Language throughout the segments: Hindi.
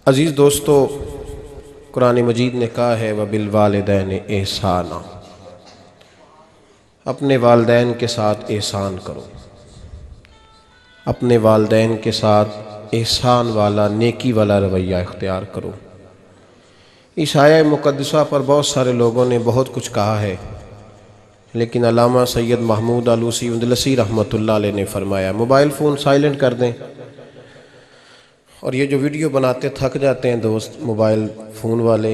अज़ीज़ दोस्तों, कुरान मजीद ने कहा है व बिल वालिदैन एहसाना, अपने वालिदैन के साथ एहसान करो। अपने वालिदैन के साथ एहसान वाला, नेकी वाला रवैया इख्तियार करो। इस आया मुक़द्दसा पर बहुत सारे लोगों ने बहुत कुछ कहा है, लेकिन अल्लामा सैयद महमूद आलूसी उंदलसी रहमतुल्लाह अलैह ने फरमाया मोबाइल फ़ोन साइलेंट कर दें। और ये जो वीडियो बनाते थक जाते हैं दोस्त मोबाइल फ़ोन वाले,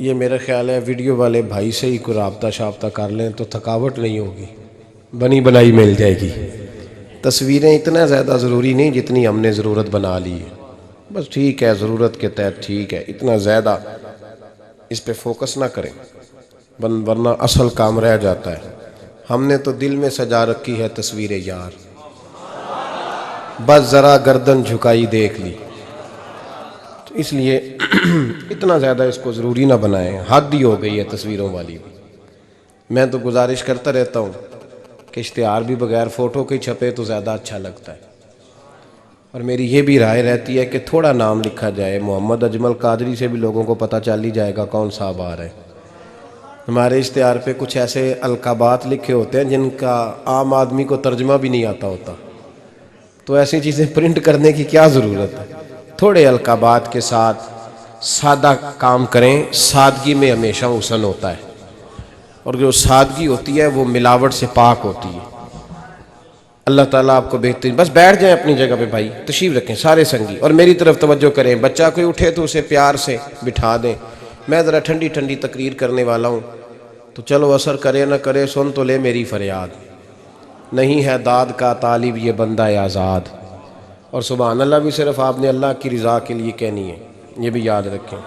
ये मेरा ख़्याल है वीडियो वाले भाई से ही कोई राब्ता शाब्ता कर लें तो थकावट नहीं होगी, बनी बनाई मिल जाएगी। तस्वीरें इतना ज़्यादा ज़रूरी नहीं जितनी हमने ज़रूरत बना ली है। बस ठीक है, ज़रूरत के तहत ठीक है, इतना ज़्यादा इस पे फोकस ना करें वरना असल काम रह जाता है। हमने तो दिल में सजा रखी है तस्वीरें यार, बस ज़रा गर्दन झुकाई देख ली। तो इसलिए इतना ज़्यादा इसको ज़रूरी ना बनाएं, हद ही हो गई है तस्वीरों वाली भी। मैं तो गुजारिश करता रहता हूँ कि इश्तिहार भी बग़ैर फ़ोटो के छपे तो ज़्यादा अच्छा लगता है। और मेरी ये भी राय रहती है कि थोड़ा नाम लिखा जाए, मोहम्मद अजमल कादरी से भी लोगों को पता चल ही जाएगा कौन साहब आ रहे हैं। हमारे इश्तिहार पे कुछ ऐसे अलकाबात लिखे होते हैं जिनका आम आदमी को तर्जमा भी नहीं आता होता, तो ऐसी चीज़ें प्रिंट करने की क्या ज़रूरत है। थोड़े अलकाबात के साथ सादा काम करें। सादगी में हमेशा हुस्न होता है, और जो सादगी होती है वो मिलावट से पाक होती है। अल्लाह ताला आपको बेहतरीन, बस बैठ जाएं अपनी जगह पे भाई, तशरीफ़ रखें सारे संगी, और मेरी तरफ तवज्जो करें। बच्चा कोई उठे तो उसे प्यार से बिठा दें। मैं ज़रा ठंडी ठंडी तकरीर करने वाला हूँ, तो चलो असर करे ना करे सुन तो ले मेरी फरियाद। नहीं है दाद का तालिब ये बंदा आज़ाद। और सुभान अल्लाह भी सिर्फ आपने अल्लाह की रज़ा के लिए कहनी है, ये भी याद रखें।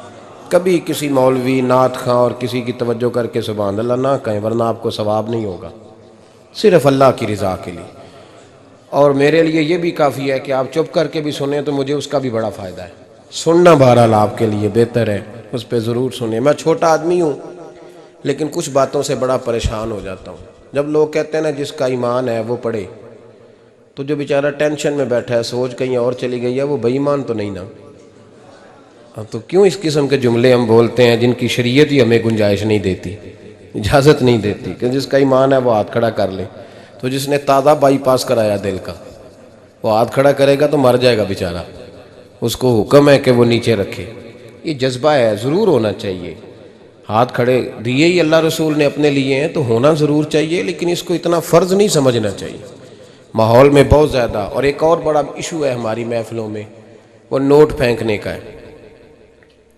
कभी किसी मौलवी, नात खां और किसी की तवज्जो करके सुभान अल्लाह ना कहें, वरना आपको सवाब नहीं होगा, सिर्फ अल्लाह की रज़ा के लिए। और मेरे लिए ये भी काफ़ी है कि आप चुप करके भी सुने तो मुझे उसका भी बड़ा फ़ायदा है। सुनना बहरहाल आपके लिए बेहतर है, उस पर ज़रूर सुने। मैं छोटा आदमी हूँ, लेकिन कुछ बातों से बड़ा परेशान हो जाता हूँ। जब लोग कहते हैं ना जिसका ईमान है वो पढ़े, तो जो बेचारा टेंशन में बैठा है, सोच कहीं और चली गई है, वो बेईमान तो नहीं ना। तो क्यों इस किस्म के जुमले हम बोलते हैं जिनकी शरीयत ही हमें गुंजाइश नहीं देती, इजाज़त नहीं देती कि जिसका ईमान है वो हाथ खड़ा कर ले। तो जिसने ताज़ा बाईपास कराया दिल का, वो हाथ खड़ा करेगा तो मर जाएगा बेचारा, उसको हुक्म है कि वो नीचे रखे। ये जज्बा है, ज़रूर होना चाहिए। हाथ खड़े दिए ही अल्लाह रसूल ने अपने लिए हैं तो होना ज़रूर चाहिए, लेकिन इसको इतना फ़र्ज़ नहीं समझना चाहिए माहौल में बहुत ज़्यादा। और एक और बड़ा इशू है हमारी महफ़िलों में, वो नोट फेंकने का है।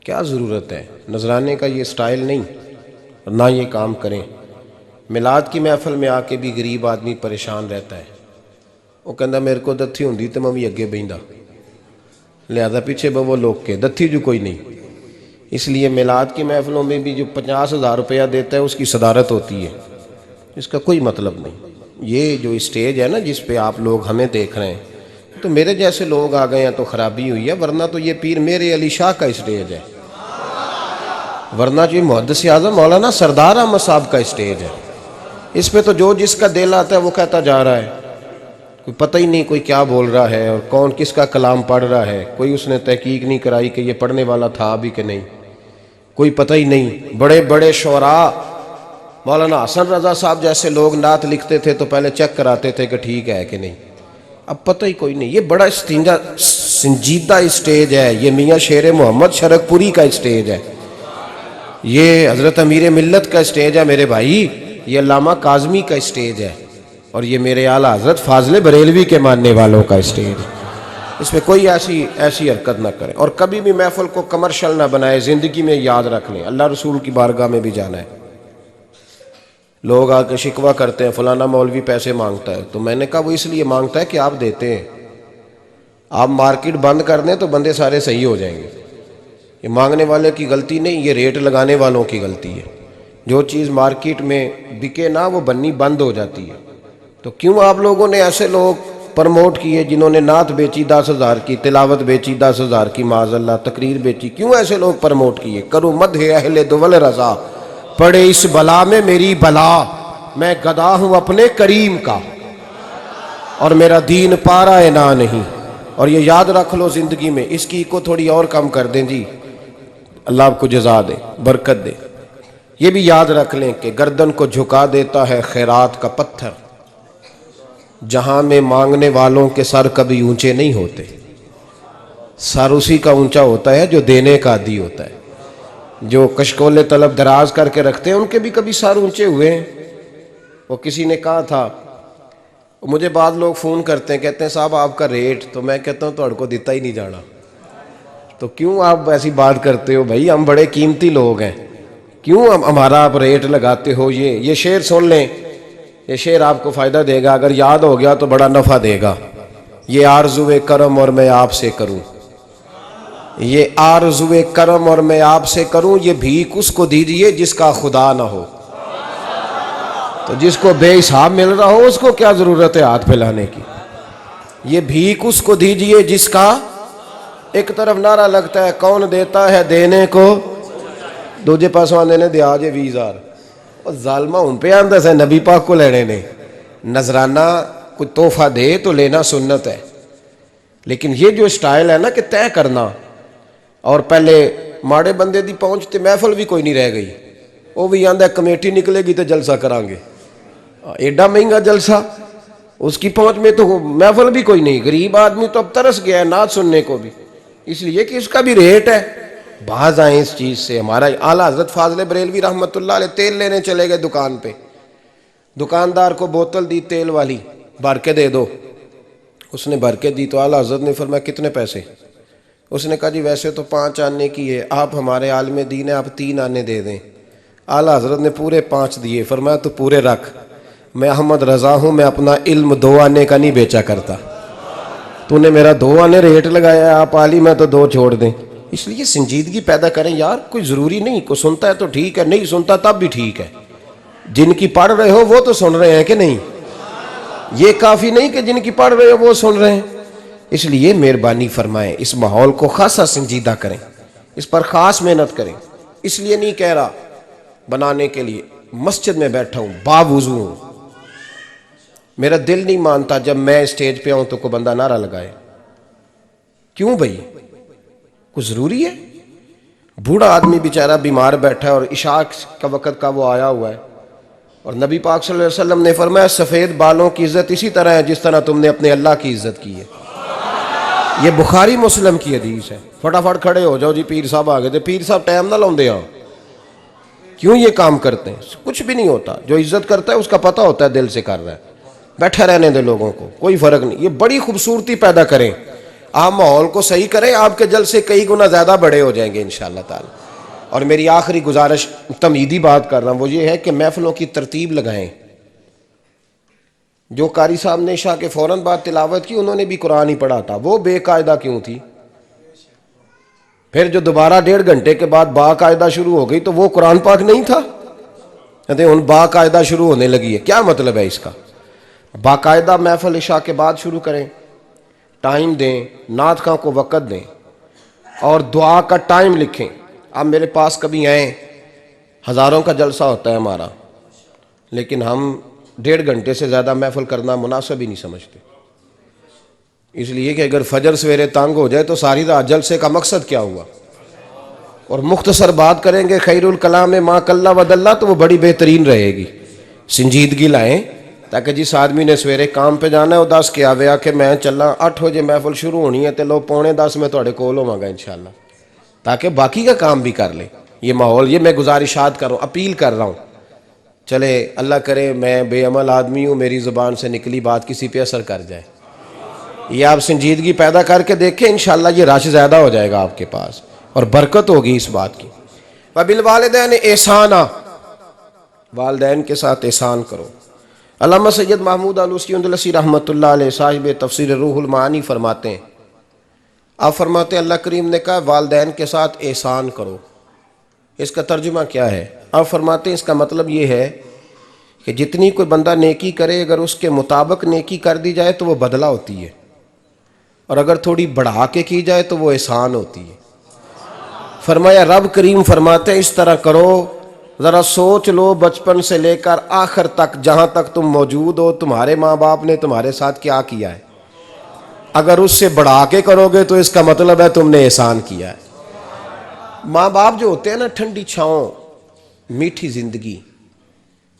क्या ज़रूरत है, नजराने का ये स्टाइल नहीं, ना ये काम करें। मिलाद की महफ़िल में आके भी गरीब आदमी परेशान रहता है, वो कहता मेरे को दत्थी होंदी तो मैं भी अगे बहिंदा, लिहाजा पीछे बवो लोग के दत्थी जो कोई नहीं। इसलिए मिलाद की महफ़िलों में भी जो 50,000 रुपया देता है उसकी सदारत होती है, इसका कोई मतलब नहीं। ये जो स्टेज है ना जिस पे आप लोग हमें देख रहे हैं, तो मेरे जैसे लोग आ गए हैं तो ख़राबी हुई है, वरना तो ये पीर मेरे अली शाह का स्टेज है, वरना जो मुहद्दिस आज़म मौलाना सरदार अहमद साहब का स्टेज है। इस पे तो जो जिसका दिल आता है वो कहता जा रहा है, कोई पता ही नहीं कोई क्या बोल रहा है और कौन किसका कलाम पढ़ रहा है। कोई उसने तहकीक नहीं कराई कि ये पढ़ने वाला था भी कि नहीं, कोई पता ही नहीं। बड़े बड़े शुअरा, मौलाना हसन रज़ा साहब जैसे लोग नात लिखते थे तो पहले चेक कराते थे कि ठीक है कि नहीं, अब पता ही कोई नहीं। ये बड़ा संजीदा स्टेज है, ये मियाँ शेर मोहम्मद शरकपुरी का स्टेज है, ये हज़रत अमीर मिल्लत का स्टेज है मेरे भाई, ये अल्लामा काज़मी का स्टेज है, और ये मेरे आला हज़रत फाज़िल बरेलवी के मानने वालों का स्टेज है। इसमें कोई ऐसी हरकत ना करें, और कभी भी महफ़िल को कमर्शियल ना बनाए। ज़िंदगी में याद रख लें, अल्लाह रसूल की बारगाह में भी जाना है। लोग आके शिकवा करते हैं फलाना मौलवी पैसे मांगता है, तो मैंने कहा वो इसलिए मांगता है कि आप देते हैं। आप मार्केट बंद कर दें तो बंदे सारे सही हो जाएंगे। ये मांगने वाले की गलती नहीं, ये रेट लगाने वालों की गलती है। जो चीज़ मार्केट में बिके ना वो बननी बंद हो जाती है। तो क्यों आप लोगों ने ऐसे लोग प्रमोट किए जिन्होंने नात बेची 10,000 की, तिलावत बेची 10,000 की, माज़अल्लाह तकरीर बेची, क्यों ऐसे लोग प्रमोट किए? करो मद है अहले दुवल रज़ा, पड़े इस बला में मेरी बला, मैं गदा हूँ अपने करीम का और मेरा दीन पारा है ना नहीं, और ये याद रख लो ज़िंदगी में, इसकी को थोड़ी और कम कर दें जी, अल्लाह आपको जज़ा दे, बरकत दे। ये भी याद रख लें कि गर्दन को झुका देता है खैरात का पत्थर, जहां में मांगने वालों के सर कभी ऊंचे नहीं होते। सर उसी का ऊंचा होता है जो देने का आदी होता है। जो कशकोले तलब दराज करके रखते हैं उनके भी कभी सर ऊंचे हुए हैं। वो किसी ने कहा था, मुझे बाद लोग फ़ोन करते हैं, कहते हैं साहब आपका रेट, तो मैं कहता हूँ तो को दिता ही नहीं जाना, तो क्यों आप ऐसी बात करते हो भाई, हम बड़े कीमती लोग हैं, क्यों हमारा आप रेट लगाते हो। ये शेर सुन लें, ये शेर आपको फ़ायदा देगा, अगर याद हो गया तो बड़ा नफ़ा देगा। ये आरज़ुए करम और मैं आपसे करूं, ये आरज़ुए करम और मैं आपसे करूं, ये भीख उसको दीजिए जिसका खुदा ना हो। तो जिसको बेहिसाब मिल रहा हो उसको क्या ज़रूरत है हाथ फैलाने की। ये भीख उसको दीजिए जिसका, एक तरफ नारा लगता है कौन देता है देने को, दूजे पासों आने ने दिया जे 20,000, और जालमा उन पे आंदा है नबी पाक को लेने ने। नजराना कोई तोहफा दे तो लेना सुन्नत है, लेकिन ये जो स्टाइल है ना कि तय करना, और पहले माड़े बंदे दी पहुंचते महफल भी कोई नहीं रह गई, वो भी आंदा कमेटी निकलेगी तो जलसा करांगे, एडा महंगा जलसा, उसकी पहुंच में तो महफल भी कोई नहीं। गरीब आदमी तो अब तरस गया है नात सुनने को भी, इसलिए कि इसका भी रेट है। बाज आए इस चीज़ से। हमारा आला हज़रत फाज़िल बरेलवी रहमतुल्लाह अलैह तेल लेने चले गए दुकान पे, दुकानदार को बोतल दी तेल वाली, भर के दे दो। उसने भर के दी तो आला हज़रत ने फरमाया कितने पैसे। उसने कहा जी वैसे तो 5 आने की है, आप हमारे आलिम दीन है, आप 3 आने दे दें। आला हज़रत ने पूरे 5 दिए, फरमाया तो पूरे रख, मैं अहमद रज़ा हूँ, मैं अपना इल्म 2 आने का नहीं बेचा करता, तूने मेरा 2 आने रेट लगाया, आप आलिम है तो 2 छोड़ दें। इसलिए संजीदगी पैदा करें यार, कोई ज़रूरी नहीं, कोई सुनता है तो ठीक है, नहीं सुनता तब भी ठीक है। जिनकी पढ़ रहे हो वो तो सुन रहे हैं कि नहीं, ये काफ़ी नहीं कि जिनकी पढ़ रहे हो वो सुन रहे हैं। इसलिए मेहरबानी फरमाएं, इस माहौल को खासा संजीदा करें, इस पर ख़ास मेहनत करें। इसलिए नहीं कह रहा बनाने के लिए, मस्जिद में बैठा हूँ बावुज़ू हूँ, मेरा दिल नहीं मानता जब मैं स्टेज पे आऊँ तो कोई बंदा नारा लगाए। क्यों भाई, कुछ ज़रूरी है? बूढ़ा आदमी बेचारा बीमार बैठा है और इशा का वक़्त का वो आया हुआ है, और नबी पाक सल्लल्लाहु अलैहि वसल्लम ने फरमाया सफ़ेद बालों की इज़्ज़त इसी तरह है जिस तरह तुमने अपने अल्लाह की इज़्ज़त की है। ये बुखारी मुस्लिम की हदीस है। फटाफट खड़े हो जाओ जी, पीर साहब आ गए थे। पीर साहब टाइम ना लाਉਂਦੇ हैं, क्यों ये काम करते हैं? कुछ भी नहीं होता, जो इज्जत करता है उसका पता होता है दिल से कर रहा है। बैठे रहने दे लोगों को, कोई फ़र्क नहीं। ये बड़ी खूबसूरती पैदा करें, आप माहौल को सही करें, आपके जलसे कई गुना ज़्यादा बड़े हो जाएंगे इंशाअल्लाह ताला। और मेरी आखिरी गुजारिश, तमहीदी बात कर रहा हूँ, वो ये है कि महफिलों की तरतीब लगाएं। जो कारी साहब ने इशा के फ़ौरन बाद तिलावत की, उन्होंने भी कुरान ही पढ़ा था, वो बेकायदा क्यों थी? फिर जो दोबारा 1.5 घंटे के बाद बाकायदा शुरू हो गई तो वो कुरान पाक नहीं था, कहते उन बाकायदा शुरू होने लगी है। क्या मतलब है इसका? बाकायदा महफिल इशा के बाद शुरू करें, टाइम दें, नात खां को वक़्त दें और दुआ का टाइम लिखें। आप मेरे पास कभी आए, हज़ारों का जलसा होता है हमारा, लेकिन हम 1.5 घंटे से ज़्यादा महफिल करना मुनासिब ही नहीं समझते। इसलिए कि अगर फजर सवेरे तंग हो जाए तो सारी रात जलसे का मकसद क्या हुआ? और मुख्तसर बात करेंगे खैरुल कलाम मा कल्ला वदल्ला, तो वो बड़ी बेहतरीन रहेगी। संजीदगी लाएं, ताकि जिस आदमी ने सवेरे काम पे जाना है वो 10 के आवे आके मैं चलना 8 बजे महफिल शुरू होनी है तो लोग 9:45 में थोड़े कोल होवांगा इंशाअल्लाह, ताकि बाकी का काम भी कर ले। ये माहौल, ये मैं गुजारिशात कर रहा हूँ, अपील कर रहा हूँ। चले अल्लाह करे मैं बेअमल आदमी हूँ, मेरी ज़ुबान से निकली बात किसी पे असर कर जाए। ये आप संजीदगी पैदा करके देखें, इंशाअल्लाह ये रश ज़्यादा हो जाएगा आपके पास और बरकत होगी इस बात की। वबिल वालिदैन एहसाना, वालिदैन के साथ एहसान करो। अल्लामा सैयद महमूद आलूसी अंदलसी रहमतुल्लाह अलैह साहिब तफसीर रूहुल मानी फरमाते हैं, आप फरमाते हैं अल्लाह करीम ने कहा वालिदैन के साथ एहसान करो। इसका तर्जुमा क्या है? आप फरमाते हैं इसका मतलब ये है कि जितनी कोई बंदा नेकी करे, अगर उसके मुताबिक नेकी कर दी जाए तो वो बदला होती है, और अगर थोड़ी बढ़ा के की जाए तो वो एहसान होती है। फरमाया रब करीम फरमाते हैं इस तरह करो, ज़रा सोच लो बचपन से लेकर आखिर तक, जहाँ तक तुम मौजूद हो, तुम्हारे माँ बाप ने तुम्हारे साथ क्या किया है। अगर उससे बढ़ा के करोगे तो इसका मतलब है तुमने एहसान किया है। माँ बाप जो होते हैं ना, ठंडी छाँव, मीठी जिंदगी।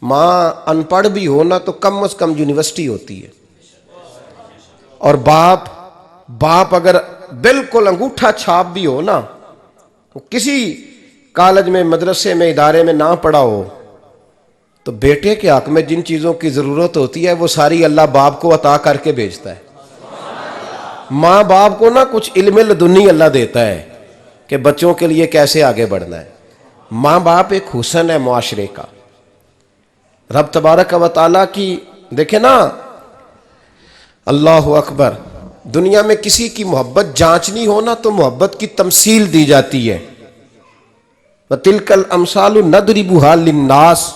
माँ अनपढ़ भी हो ना तो कम से कम यूनिवर्सिटी होती है, और बाप अगर बिल्कुल अंगूठा छाप भी हो ना, तो किसी कॉलेज में, मदरसे में, इदारे में ना पढ़ा हो, तो बेटे के हक में जिन चीज़ों की ज़रूरत होती है वो सारी अल्लाह बाप को अता करके भेजता है। माँ बाप को ना कुछ इल्म लदुनी अल्लाह देता है कि बच्चों के लिए कैसे आगे बढ़ना है। माँ बाप एक हुस्न है मुआशरे का। रब तबारक व तआला की देखे ना, अल्लाह अकबर, दुनिया में किसी की मोहब्बत जांचनी हो ना तो मोहब्बत की तमसील दी जाती है। व तिलकल अमसालु नदरिबुहा लिन्नास,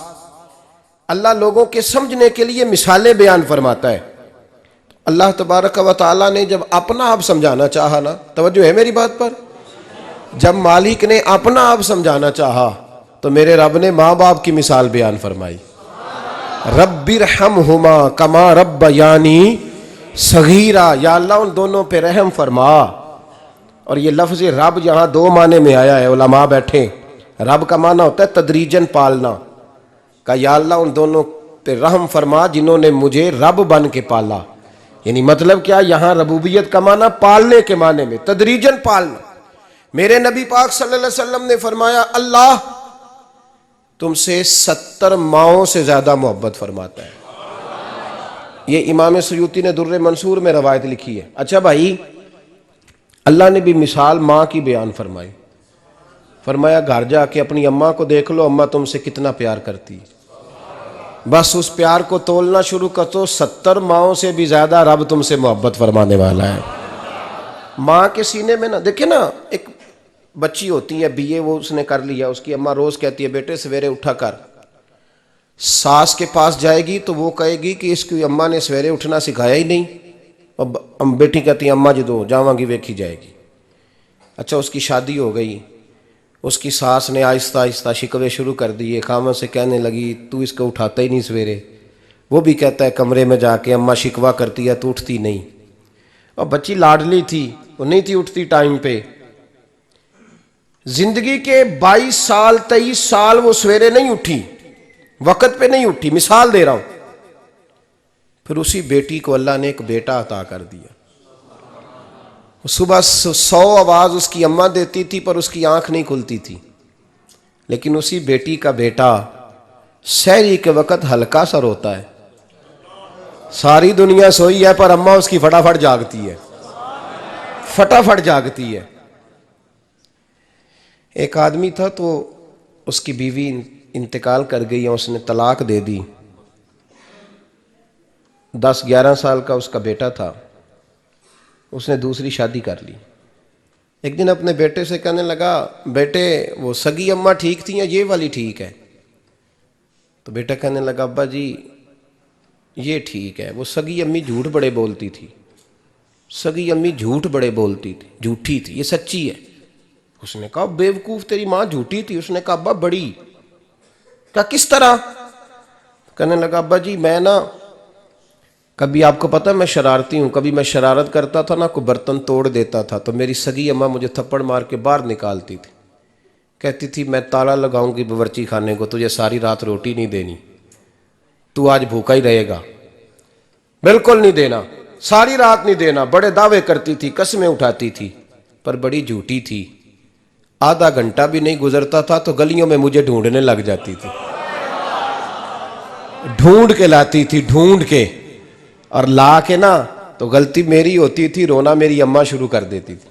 अल्लाह लोगों के समझने के लिए मिसालें बयान फरमाता है। अल्लाह तबारक व तआला ने जब अपना आप समझाना चाहा ना, तवज्जो है मेरी बात पर, जब मालिक ने अपना आप समझाना चाहा तो मेरे रब ने माँ बाप की मिसाल बयान फरमाई। रब्बिरहमहुमा कमा रब्बयानी सगीरा, या अल्लाह उन दोनों पे रहम फरमा। और ये लफ्ज़ रब यहाँ दो माने में आया है, उलमा बैठे। रब का माना होता है तदरीजन पालना का, या अल्लाह उन दोनों पे रहम फरमा जिन्होंने मुझे रब बन के पाला। यानी मतलब क्या, यहाँ रबूबियत का माना पालने के माने में, तदरीजन पालना। मेरे नबी पाक सल्लल्लाहु अलैहि वसल्लम ने फरमाया, अल्लाह तुमसे 70 माओं से ज्यादा मोहब्बत फरमाता है। ये इमाम सयूती ने दुर्रे मंसूर में रवायत लिखी है। अच्छा भाई, अल्लाह ने भी मिसाल माँ की बयान फरमाई। फरमाया घर जाके अपनी अम्मा को देख लो, अम्मा तुमसे कितना प्यार करती है। बस उस प्यार को तोलना शुरू कर तो 70 माओं से भी ज्यादा रब तुमसे मोहब्बत फरमाने वाला है। माँ के सीने में ना, देखे ना, एक बच्ची होती है बीए, वो उसने कर लिया, उसकी अम्मा रोज कहती है बेटे सवेरे उठा कर। सास के पास जाएगी तो वो कहेगी कि इसकी अम्मा ने सवेरे उठना सिखाया ही नहीं। अब बेटी कहती है अम्मा जी दो जावांगी वेखी जाएगी। अच्छा, उसकी शादी हो गई, उसकी सास ने आहिस्ता आहिस्ता शिकवे शुरू कर दिए, खामन से कहने लगी तू इसको उठाता ही नहीं सवेरे। वो भी कहता है कमरे में जाके अम्मा शिकवा करती है तू उठती नहीं। और बच्ची लाडली थी, वो नहीं थी उठती टाइम पे। जिंदगी के 22 साल 23 साल वो सवेरे नहीं उठी, वक़्त पे नहीं उठी, मिसाल दे रहा हूं। फिर उसी बेटी को अल्लाह ने एक बेटा अता कर दिया। सुबह 100 आवाज उसकी अम्मा देती थी पर उसकी आंख नहीं खुलती थी। लेकिन उसी बेटी का बेटा सहरी के वक़्त हल्का सा रोता है। सारी दुनिया सोई है पर अम्मा उसकी फटाफट जागती है, फटाफट जागती है। एक आदमी था तो उसकी बीवी इंतकाल कर गई और उसने तलाक दे दी। 10-11 साल का उसका बेटा था, उसने दूसरी शादी कर ली। एक दिन अपने बेटे से कहने लगा बेटे वो सगी अम्मा ठीक थी या ये वाली ठीक है? तो बेटा कहने लगा अब्बा जी ये ठीक है, वो सगी अम्मी झूठ बड़े बोलती थी, सगी अम्मी झूठ बड़े बोलती थी, झूठी थी, ये सच्ची है। उसने कहा बेवकूफ तेरी माँ झूठी थी? उसने कहा अब्बा बड़ी। क्या किस तरह? कहने लगा अब्बा जी मैं ना, कभी आपको पता मैं शरारती हूँ, कभी मैं शरारत करता था ना, कोई बर्तन तोड़ देता था तो मेरी सगी अम्मा मुझे थप्पड़ मार के बाहर निकालती थी। कहती थी मैं ताला लगाऊंगी बावर्ची खाने को, तुझे सारी रात रोटी नहीं देनी, तू आज भूखा ही रहेगा। बिल्कुल नहीं देना, सारी रात नहीं देना। बड़े दावे करती थी, कस्में उठाती थी, पर बड़ी झूठी थी। आधा घंटा भी नहीं गुजरता था तो गलियों में मुझे ढूंढने लग जाती थी, ढूंढ के लाती थी, ढूंढ के, और ला के ना तो गलती मेरी होती थी, रोना मेरी अम्मा शुरू कर देती थी,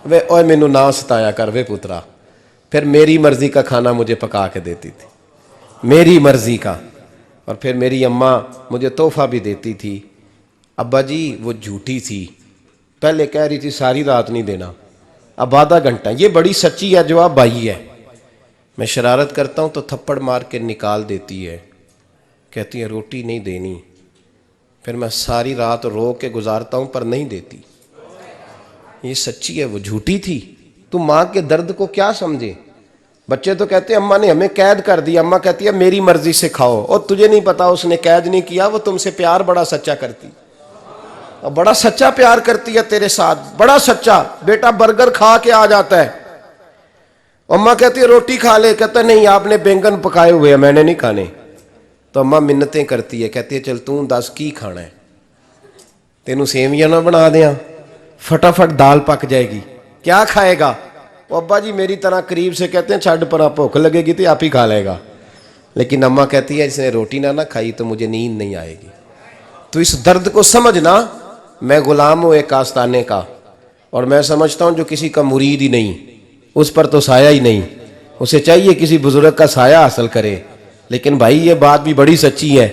वे ओए मैनू ना सताया कर वे पुत्रा। फिर मेरी मर्जी का खाना मुझे पका के देती थी, मेरी मर्जी का। और फिर मेरी अम्मा मुझे तोहफा भी देती थी। अब्बा जी वो झूठी थी, पहले कह रही थी सारी रात नहीं देना, अब आधा घंटा। ये बड़ी सच्ची है जवाब भाई है। मैं शरारत करता हूँ तो थप्पड़ मार के निकाल देती है, कहती है रोटी नहीं देनी। फिर मैं सारी रात रो के गुजारता हूँ पर नहीं देती। ये सच्ची है, वो झूठी थी। तू माँ के दर्द को क्या समझे? बच्चे तो कहते हैं अम्मा ने हमें कैद कर दिया, अम्मा कहती है मेरी मर्जी से खाओ। और तुझे नहीं पता उसने कैद नहीं किया, वो तुमसे प्यार बड़ा सच्चा करती। और बड़ा सच्चा प्यार करती है तेरे साथ, बड़ा सच्चा। बेटा बर्गर खा के आ जाता है, अम्मा कहती है रोटी खा ले, कहता नहीं आपने बैंगन पकाए हुए हैं मैंने नहीं खाने। तो अम्मा मिन्नतें करती है, कहती है चल तू दस की खाना है, तेनू सेवियां ना बना दिया, फटाफट दाल पक जाएगी, क्या खाएगा? वो अब्बा जी मेरी तरह करीब से कहते हैं छड़ पर भूख लगेगी तो आप ही खा लेगा। लेकिन अम्मा कहती है इसने रोटी ना खाई तो मुझे नींद नहीं आएगी। तो इस दर्द को समझना, मैं गुलाम हूं एक आस्ताने का, और मैं समझता हूं जो किसी का मुरीद ही नहीं उस पर तो साया ही नहीं, उसे चाहिए किसी बुजुर्ग का साया हासिल करे। लेकिन भाई ये बात भी बड़ी सच्ची है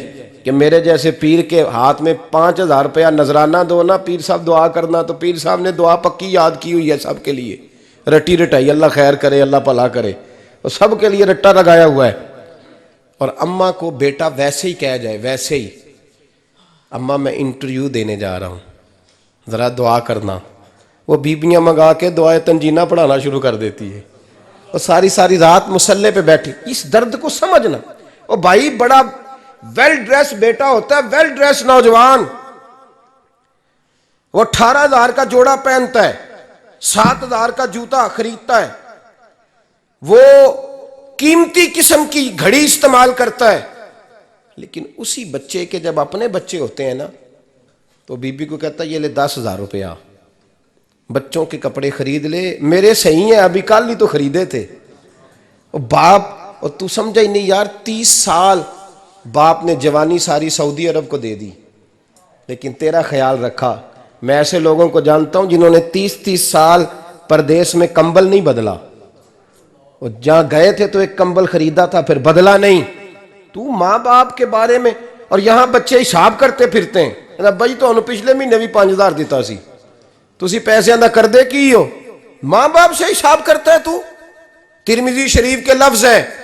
कि मेरे जैसे पीर के हाथ में 5,000 रुपया नजराना दो ना, पीर साहब दुआ करना, तो पीर साहब ने दुआ पक्की याद की हुई है सबके लिए, रट्टी रटाई, अल्लाह खैर करे अल्लाह भला करे, और सबके लिए रट्टा लगाया हुआ है। और अम्मा को बेटा वैसे ही कह जाए, वैसे ही अम्मा मैं इंटरव्यू देने जा रहा हूँ ज़रा दुआ करना, वो बीबियाँ मंगा के दुआए तंजीना पढ़ाना शुरू कर देती है, और सारी सारी रात मुसल्ले पे बैठी। इस दर्द को समझना। और भाई बड़ा वेल ड्रेस बेटा होता है, वेल ड्रेस नौजवान, वो 18,000 का जोड़ा पहनता है, 7,000 का जूता खरीदता है, वो कीमती किस्म की घड़ी इस्तेमाल करता है। लेकिन उसी बच्चे के जब अपने बच्चे होते हैं ना, तो बीबी को कहता है ये ले 10,000 रुपया, बच्चों के कपड़े खरीद ले, मेरे सही है अभी कल ही तो खरीदे थे। और बाप, और तू समझा ही नहीं यार, 30 साल बाप ने जवानी सारी सऊदी अरब को दे दी, लेकिन तेरा ख्याल रखा। मैं ऐसे लोगों को जानता हूं जिन्होंने 30-30 साल परदेश में कंबल नहीं बदला, और जहां गए थे तो एक कंबल खरीदा था फिर बदला नहीं। तू माँ बाप के बारे में, और यहां बच्चे हिसाब करते फिरते हैं, भाई तो पिछले महीने भी 5,000 दिता सी, तुसी पैसे ना कर दे की हो, माँ बाप से हिसाब करता है तू। तिरमिजी शरीफ के लफ्ज है,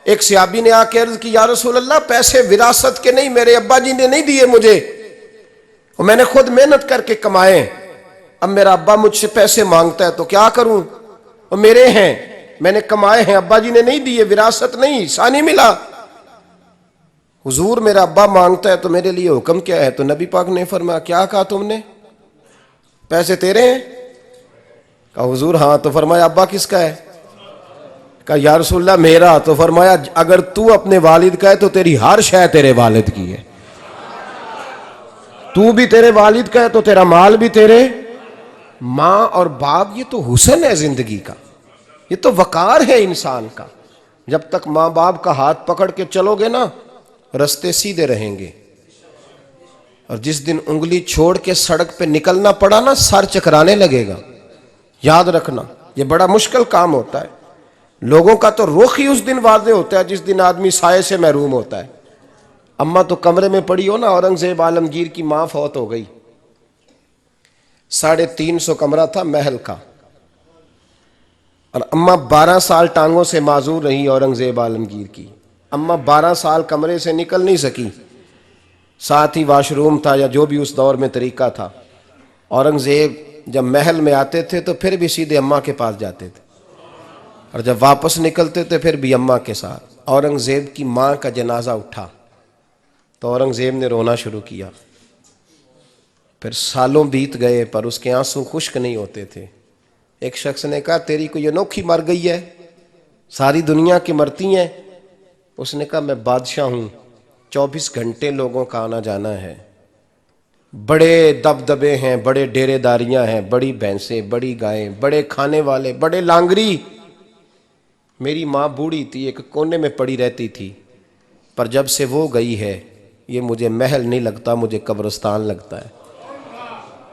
एक सहाबी ने आके अर्ज की या रसूल अल्लाह पैसे विरासत के नहीं, मेरे अब्बा जी ने नहीं दिए मुझे, और मैंने खुद मेहनत करके कमाए, अब मेरा अब्बा मुझसे पैसे मांगता है तो क्या करूं, और मेरे हैं, मैंने कमाए हैं, अब्बा जी ने नहीं दिए, विरासत नहीं, हिस्सा नहीं मिला। हुजूर मेरा अब्बा मांगता है तो मेरे लिए हुक्म क्या है? तो नबी पाक ने फरमाया क्या कहा तुमने, पैसे तेरे हैं? कहा हुजूर हाँ। तो फरमाया अब्बा किसका है? कहा या रसूलल्लाह मेरा। तो फरमाया अगर तू अपने वालिद का है तो तेरी हर शय तेरे वालिद की है, तू भी तेरे वालिद का है तो तेरा माल भी तेरे। माँ और बाप ये तो हुस्न है जिंदगी का, ये तो वकार है इंसान का। जब तक माँ बाप का हाथ पकड़ के चलोगे ना, रास्ते सीधे रहेंगे, और जिस दिन उंगली छोड़ के सड़क पे निकलना पड़ा ना, सर चकराने लगेगा। याद रखना ये बड़ा मुश्किल काम होता है। लोगों का तो रुख ही उस दिन वादे होता है जिस दिन आदमी साये से महरूम होता है। अम्मा तो कमरे में पड़ी हो ना, औरंगजेब आलमगीर की मां फौत हो गई, 350 कमरा था महल का, और अम्मा 12 साल टांगों से माजूर रही औरंगजेब आलमगीर की। अम्मा 12 साल कमरे से निकल नहीं सकी, साथ ही वाशरूम था या जो भी उस दौर में तरीका था। औरंगजेब जब महल में आते थे तो फिर भी सीधे अम्मा के पास जाते थे, और जब वापस निकलते थे फिर भी अम्मा के साथ। औरंगजेब की माँ का जनाजा उठा तो औरंगजेब ने रोना शुरू किया। फिर सालों बीत गए पर उसके आंसू खुश्क नहीं होते थे। एक शख्स ने कहा तेरी कोई अनोखी मर गई है, सारी दुनिया की मरती हैं। उसने कहा मैं बादशाह हूँ, 24 घंटे लोगों का आना जाना है, बड़े दबदबे हैं, बड़े डेरेदारियां हैं, बड़ी भैंसें, बड़ी गायें, बड़े खाने वाले, बड़े लांगरी। मेरी माँ बूढ़ी थी, एक कोने में पड़ी रहती थी, पर जब से वो गई है ये मुझे महल नहीं लगता, मुझे कब्रिस्तान लगता है।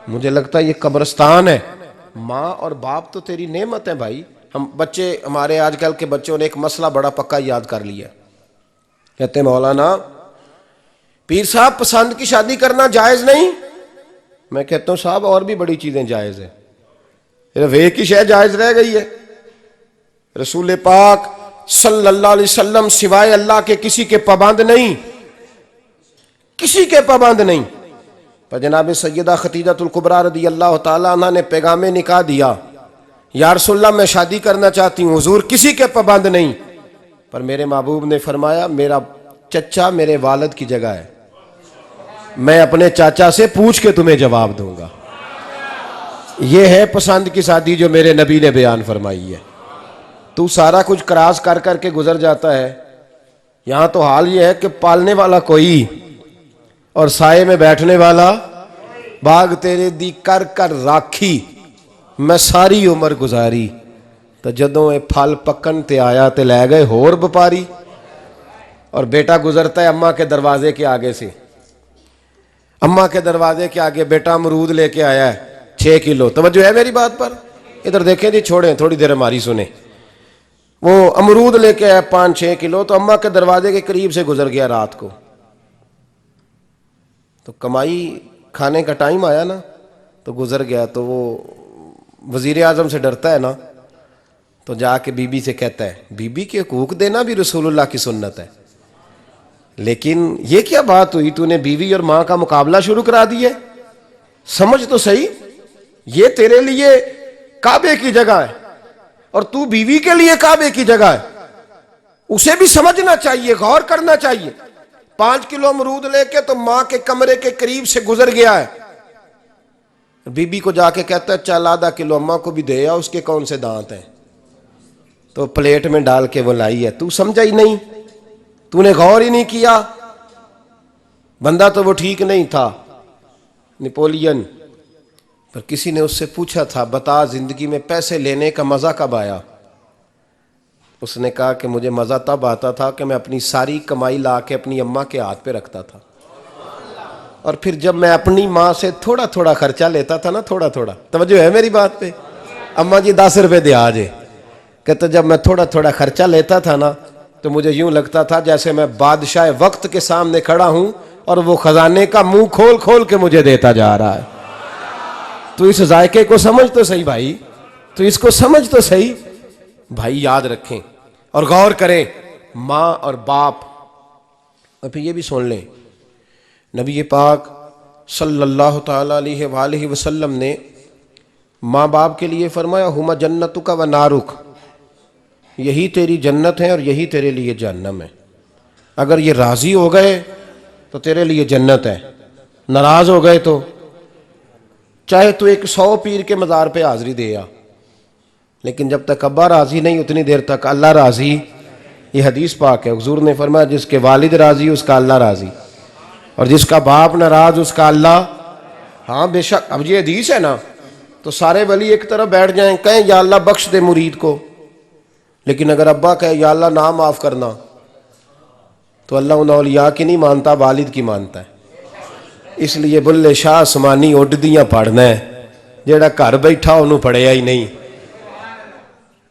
मुझे लगता है ये कब्रिस्तान है। माँ और बाप तो तेरी नेमत है भाई। हम बच्चे, हमारे आजकल के बच्चों ने एक मसला बड़ा पक्का याद कर लिया, कहते मौलाना पीर साहब पसंद की शादी करना जायज नहीं। मैं कहता हूं साहब और भी बड़ी चीजें जायज है, सिर्फ एक ही शय जायज रह गई है। रसूल पाक सल्लल्लाहु अलैहि वसल्लम सिवाय अल्लाह के किसी के पाबंद नहीं, किसी के पाबंद नहीं। पर जनाब सैयदा खतीजतुल कुबरा रदी अल्लाह ताला अन्हा ने पैगामे निकाह दिया, या रसूलल्लाह मैं शादी करना चाहती हूँ, हुजूर किसी के पाबंद नहीं। पर मेरे महबूब ने फरमाया मेरा चच्चा मेरे वालिद की जगह है, मैं अपने चाचा से पूछ के तुम्हें जवाब दूंगा। ये है पसंद की शादी जो मेरे नबी ने बयान फरमाई है। तू सारा कुछ क्रॉस कर करके गुजर जाता है। यहां तो हाल ये है कि पालने वाला कोई और साए में बैठने वाला, बाग तेरे दी कर कर राखी मैं सारी उम्र गुजारी, तो जदों ये फल पकन ते आया ते लै गए होर व्यापारी। और बेटा गुजरता है अम्मा के दरवाजे के आगे से, अम्मा के दरवाजे के आगे बेटा अमरूद लेके आया है 6 किलो। तवज्जो है मेरी बात पर? इधर देखें जी, छोड़ें थोड़ी देर हमारी सुने। वो अमरूद लेके आया 5-6 किलो, तो अम्मा के दरवाजे के करीब से गुजर गया रात को। तो कमाई खाने का टाइम आया ना, तो गुजर गया। तो वो वजीर आजम से डरता है ना, तो जाके बीबी से कहता है बीबी के हकूक देना भी रसूलुल्लाह की सुन्नत है। लेकिन ये क्या बात हुई, तूने बीवी और मां का मुकाबला शुरू करा दिया? समझ तो सही, ये तेरे लिए काबे की जगह है और तू बीवी के लिए काबे की जगह है। उसे भी समझना चाहिए, गौर करना चाहिए। 5 किलो अमरूद लेके तो मां के कमरे के करीब से गुजर गया है। बीबी को जाके कहता है चल आधा किलो अम्मा को भी दे आ, उसके कौन से दांत हैं। तो प्लेट में डाल के वो लाई है। तू समझा ही नहीं, तूने गौर ही नहीं किया। बंदा तो वो ठीक नहीं था, नेपोलियन। पर किसी ने उससे पूछा था बता जिंदगी में पैसे लेने का मजा कब आया? उसने कहा कि मुझे मजा तब आता था कि मैं अपनी सारी कमाई ला के अपनी अम्मा के हाथ पे रखता था, और फिर जब मैं अपनी माँ से थोड़ा थोड़ा खर्चा लेता था ना, थोड़ा थोड़ा, तवज्जो है मेरी बात पे? अम्मा जी 10 रुपए दे आज। कहते जब मैं थोड़ा थोड़ा खर्चा लेता था ना, तो मुझे यूं लगता था जैसे मैं बादशाह वक्त के सामने खड़ा हूं और वो खजाने का मुंह खोल खोल के मुझे देता जा रहा है। तो इस जायके को समझ तो सही भाई, तो इसको समझ तो सही भाई। याद रखें और गौर करें, माँ और बाप। और फिर ये भी सुन लें, नबी पाक सल्लल्लाहु ताला अलैहि वसल्लम ने माँ बाप के लिए फरमाया हुमा जन्नतुका व नारुक, यही तेरी जन्नत है और यही तेरे लिए जहन्नम है। अगर ये राजी हो गए तो तेरे लिए जन्नत है, नाराज हो गए तो चाहे तू 100 पीर के मज़ार पे हाजिरी दे आ, लेकिन जब तक अब्बा राजी नहीं उतनी देर तक अल्लाह राजी। ये हदीस पाक है, हुजूर ने फरमाया जिसके वालिद राजी उसका अल्लाह राजी, और जिसका बाप नाराज उसका अल्लाह। हाँ बेशक, अब ये हदीस है ना, तो सारे वली एक तरफ बैठ जाएं, कहें या अल्लाह बख्श दे मुरीद को। लेकिन अगर अब्बा कहे या अल्लाह ना माफ़ करना, तो अल्लाह उन औलिया की नहीं मानता, वालिद की मानता है। इसलिए बुल्ले शाह आसमानी उड्डदियां पढ़ना है, जेड़ा घर बैठा उन्होंने पढ़िया ही नहीं।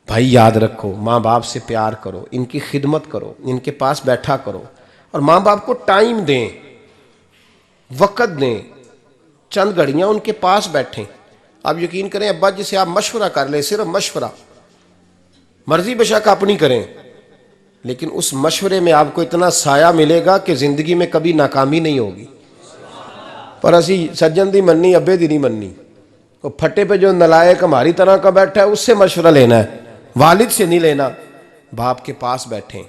भाई याद रखो, माँ बाप से प्यार करो, इनकी खिदमत करो, इनके पास बैठा करो, और माँ बाप को टाइम दें, वक़्त दें, चंद घड़ियाँ उनके पास बैठें। आप यकीन करें, अब्बा जी से आप मशवरा कर लें, सिर्फ मशवरा, मर्जी बेशक अपनी करें, लेकिन उस मशवरे में आपको इतना साया मिलेगा कि ज़िंदगी में कभी नाकामी नहीं होगी। पर असी सज्जन दी मन्नी, अब्बे दी नहीं मन्नी। वो फटे पे जो नलायक हमारी तरह का बैठा है उससे मशवरा लेना है, वालिद से नहीं लेना। बाप के पास बैठें,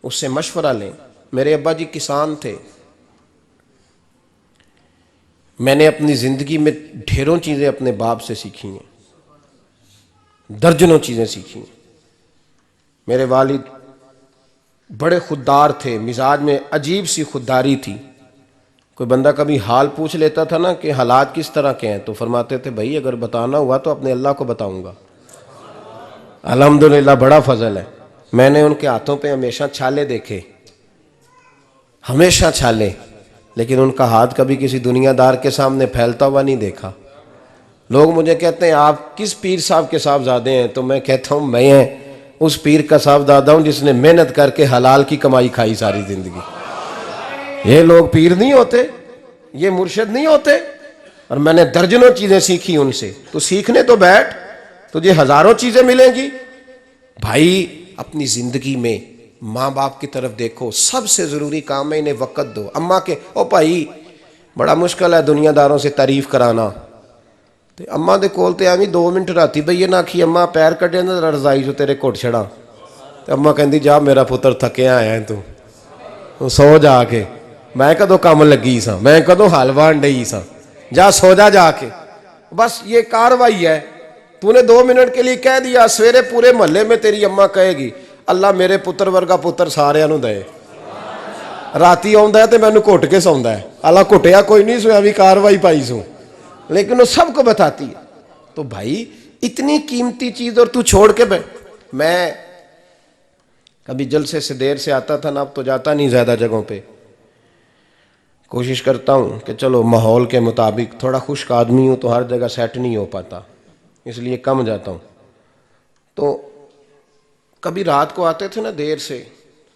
उससे मशवरा लें। मेरे अब्बा जी किसान थे। मैंने अपनी ज़िंदगी में ढेरों चीज़ें अपने बाप से सीखी हैं, दर्जनों चीज़ें सीखी हैं। मेरे वालिद बड़े खुददार थे, मिजाज में अजीब सी खुददारी थी। कोई बंदा कभी हाल पूछ लेता था ना कि हालात किस तरह के हैं, तो फरमाते थे भाई अगर बताना हुआ तो अपने अल्लाह को बताऊंगा। अल्हम्दुलिल्लाह बड़ा फजल है, मैंने उनके हाथों पे हमेशा छाले देखे, हमेशा छाले, लेकिन उनका हाथ कभी किसी दुनियादार के सामने फैलता हुआ नहीं देखा। लोग मुझे कहते हैं आप किस पीर साहब के साहबजादे हैं, तो मैं कहता हूँ मैं उस पीर का साहबजादा हूँ जिसने मेहनत करके हलाल की कमाई खाई सारी जिंदगी। ये लोग पीर नहीं होते, ये मुर्शिद नहीं होते, और मैंने दर्जनों चीज़ें सीखी उनसे। तो सीखने तो बैठ, तुझे हज़ारों चीज़ें मिलेंगी। भाई अपनी ज़िंदगी में माँ बाप की तरफ देखो, सबसे ज़रूरी काम है इन्हें वक़्त दो। अम्मा के ओ भाई बड़ा मुश्किल है दुनियादारों से तारीफ़ कराना, तो अम्मा दे कोल ते आवी 2 मिनट राती बईए ना आखी अम्मा पैर कटे ना रजाई जो तेरे घुट छड़ा, तो अम्मा कहती जा मेरा पुत्र थकिया आया तू सो जाके। मैं कदों काम लगी सा, मैं कदों हल वाहन डई सा, जा सो जा जाके। बस ये कार्रवाई है। तूने 2 मिनट के लिए कह दिया, सवेरे पूरे मोहल्ले में तेरी अम्मा कहेगी अल्लाह मेरे पुत्र वर्गा पुत्र सारिਆਂ ਨੂੰ दे। राती आउंदा है तो मैनू घुट के सौंदा है, अल्लाह घुटिया कोई नहीं सोया भी कार्रवाई पाई सू, लेकिन वो सबको बताती है। तो भाई इतनी कीमती चीज और तू छोड़ के मैं कभी जलसे से देर से आता था ना, अब तो जाता नहीं ज्यादा जगहों पे। कोशिश करता हूँ कि चलो माहौल के मुताबिक, थोड़ा खुश्क आदमी हूँ तो हर जगह सेट नहीं हो पाता, इसलिए कम जाता हूँ। तो कभी रात को आते थे ना देर से,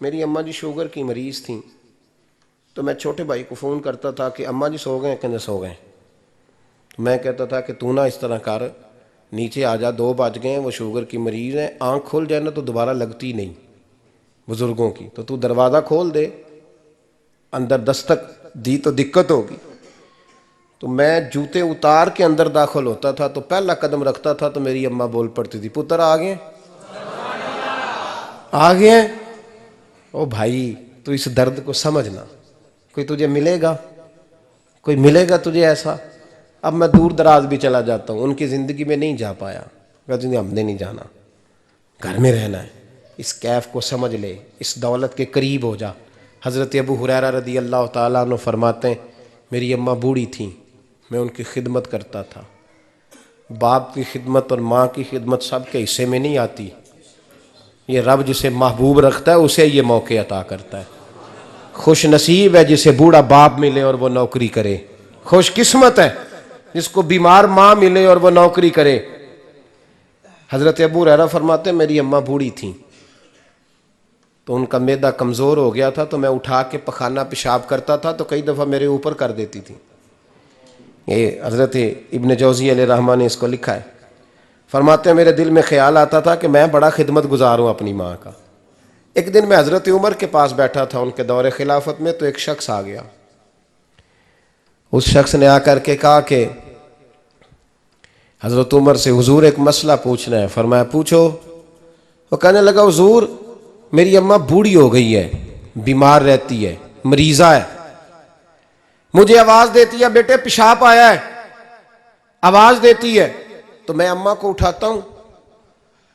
मेरी अम्मा जी शुगर की मरीज़ थी, तो मैं छोटे भाई को फ़ोन करता था कि अम्मा जी सो गए, कहते सो गए। तो मैं कहता था कि तू ना इस तरह कर, नीचे आ जा, 2 बज गए, वो शुगर की मरीज़ है, आँख खुल जाए ना तो दोबारा लगती नहीं बुज़ुर्गों की, तो तू दरवाज़ा खोल दे, अंदर दस्तक दी तो दिक्कत होगी। तो मैं जूते उतार के अंदर दाखिल होता था, तो पहला कदम रखता था तो मेरी अम्मा बोल पड़ती थी पुत्र आ गए, आ गए। ओ भाई तू इस दर्द को समझना, कोई तुझे मिलेगा, कोई मिलेगा तुझे ऐसा। अब मैं दूर दराज भी चला जाता हूँ, उनकी ज़िंदगी में नहीं जा पाया, कहते हमने नहीं जाना, घर में रहना है, इस कैफ को समझ ले, इस दौलत के करीब हो जा। हज़रत अबू हुरैरा रदी अल्लाह ताला अन्हु फरमाते हैं मेरी अम्मा बूढ़ी थी, मैं उनकी खिदमत करता था। बाप की खिदमत और माँ की खिदमत सबके हिस्से में नहीं आती, ये रब जिसे महबूब रखता है उसे ये मौके अता करता है। खुश नसीब है जिसे बूढ़ा बाप मिले और वो नौकरी करे, खुश किस्मत है जिसको बीमार माँ मिले और वो नौकरी करे। हज़रत अबू हुरैरा फरमाते मेरी अम्मा बूढ़ी थी, तो उनका मैदा कमज़ोर हो गया था, तो मैं उठा के पखाना पेशाब करता था तो कई दफ़ा मेरे ऊपर कर देती थी। ये हज़रत इब्न जौज़ी अलैहिर्रहमान ने इसको लिखा है। फरमाते हैं मेरे दिल में ख्याल आता था कि मैं बड़ा खिदमत गुजार हूँ अपनी माँ का। एक दिन मैं हज़रत उमर के पास बैठा था उनके दौरे खिलाफत में, तो एक शख्स आ गया। उस शख्स ने आकर के कहा कि हज़रत उमर से हुजूर एक मसला पूछना है। फरमाया पूछो। वो कहने लगा हुजूर मेरी अम्मा बूढ़ी हो गई है, बीमार रहती है, मरीज़ा है, मुझे आवाज़ देती है बेटे पेशाब आया है, आवाज़ देती है, तो मैं अम्मा को उठाता हूँ,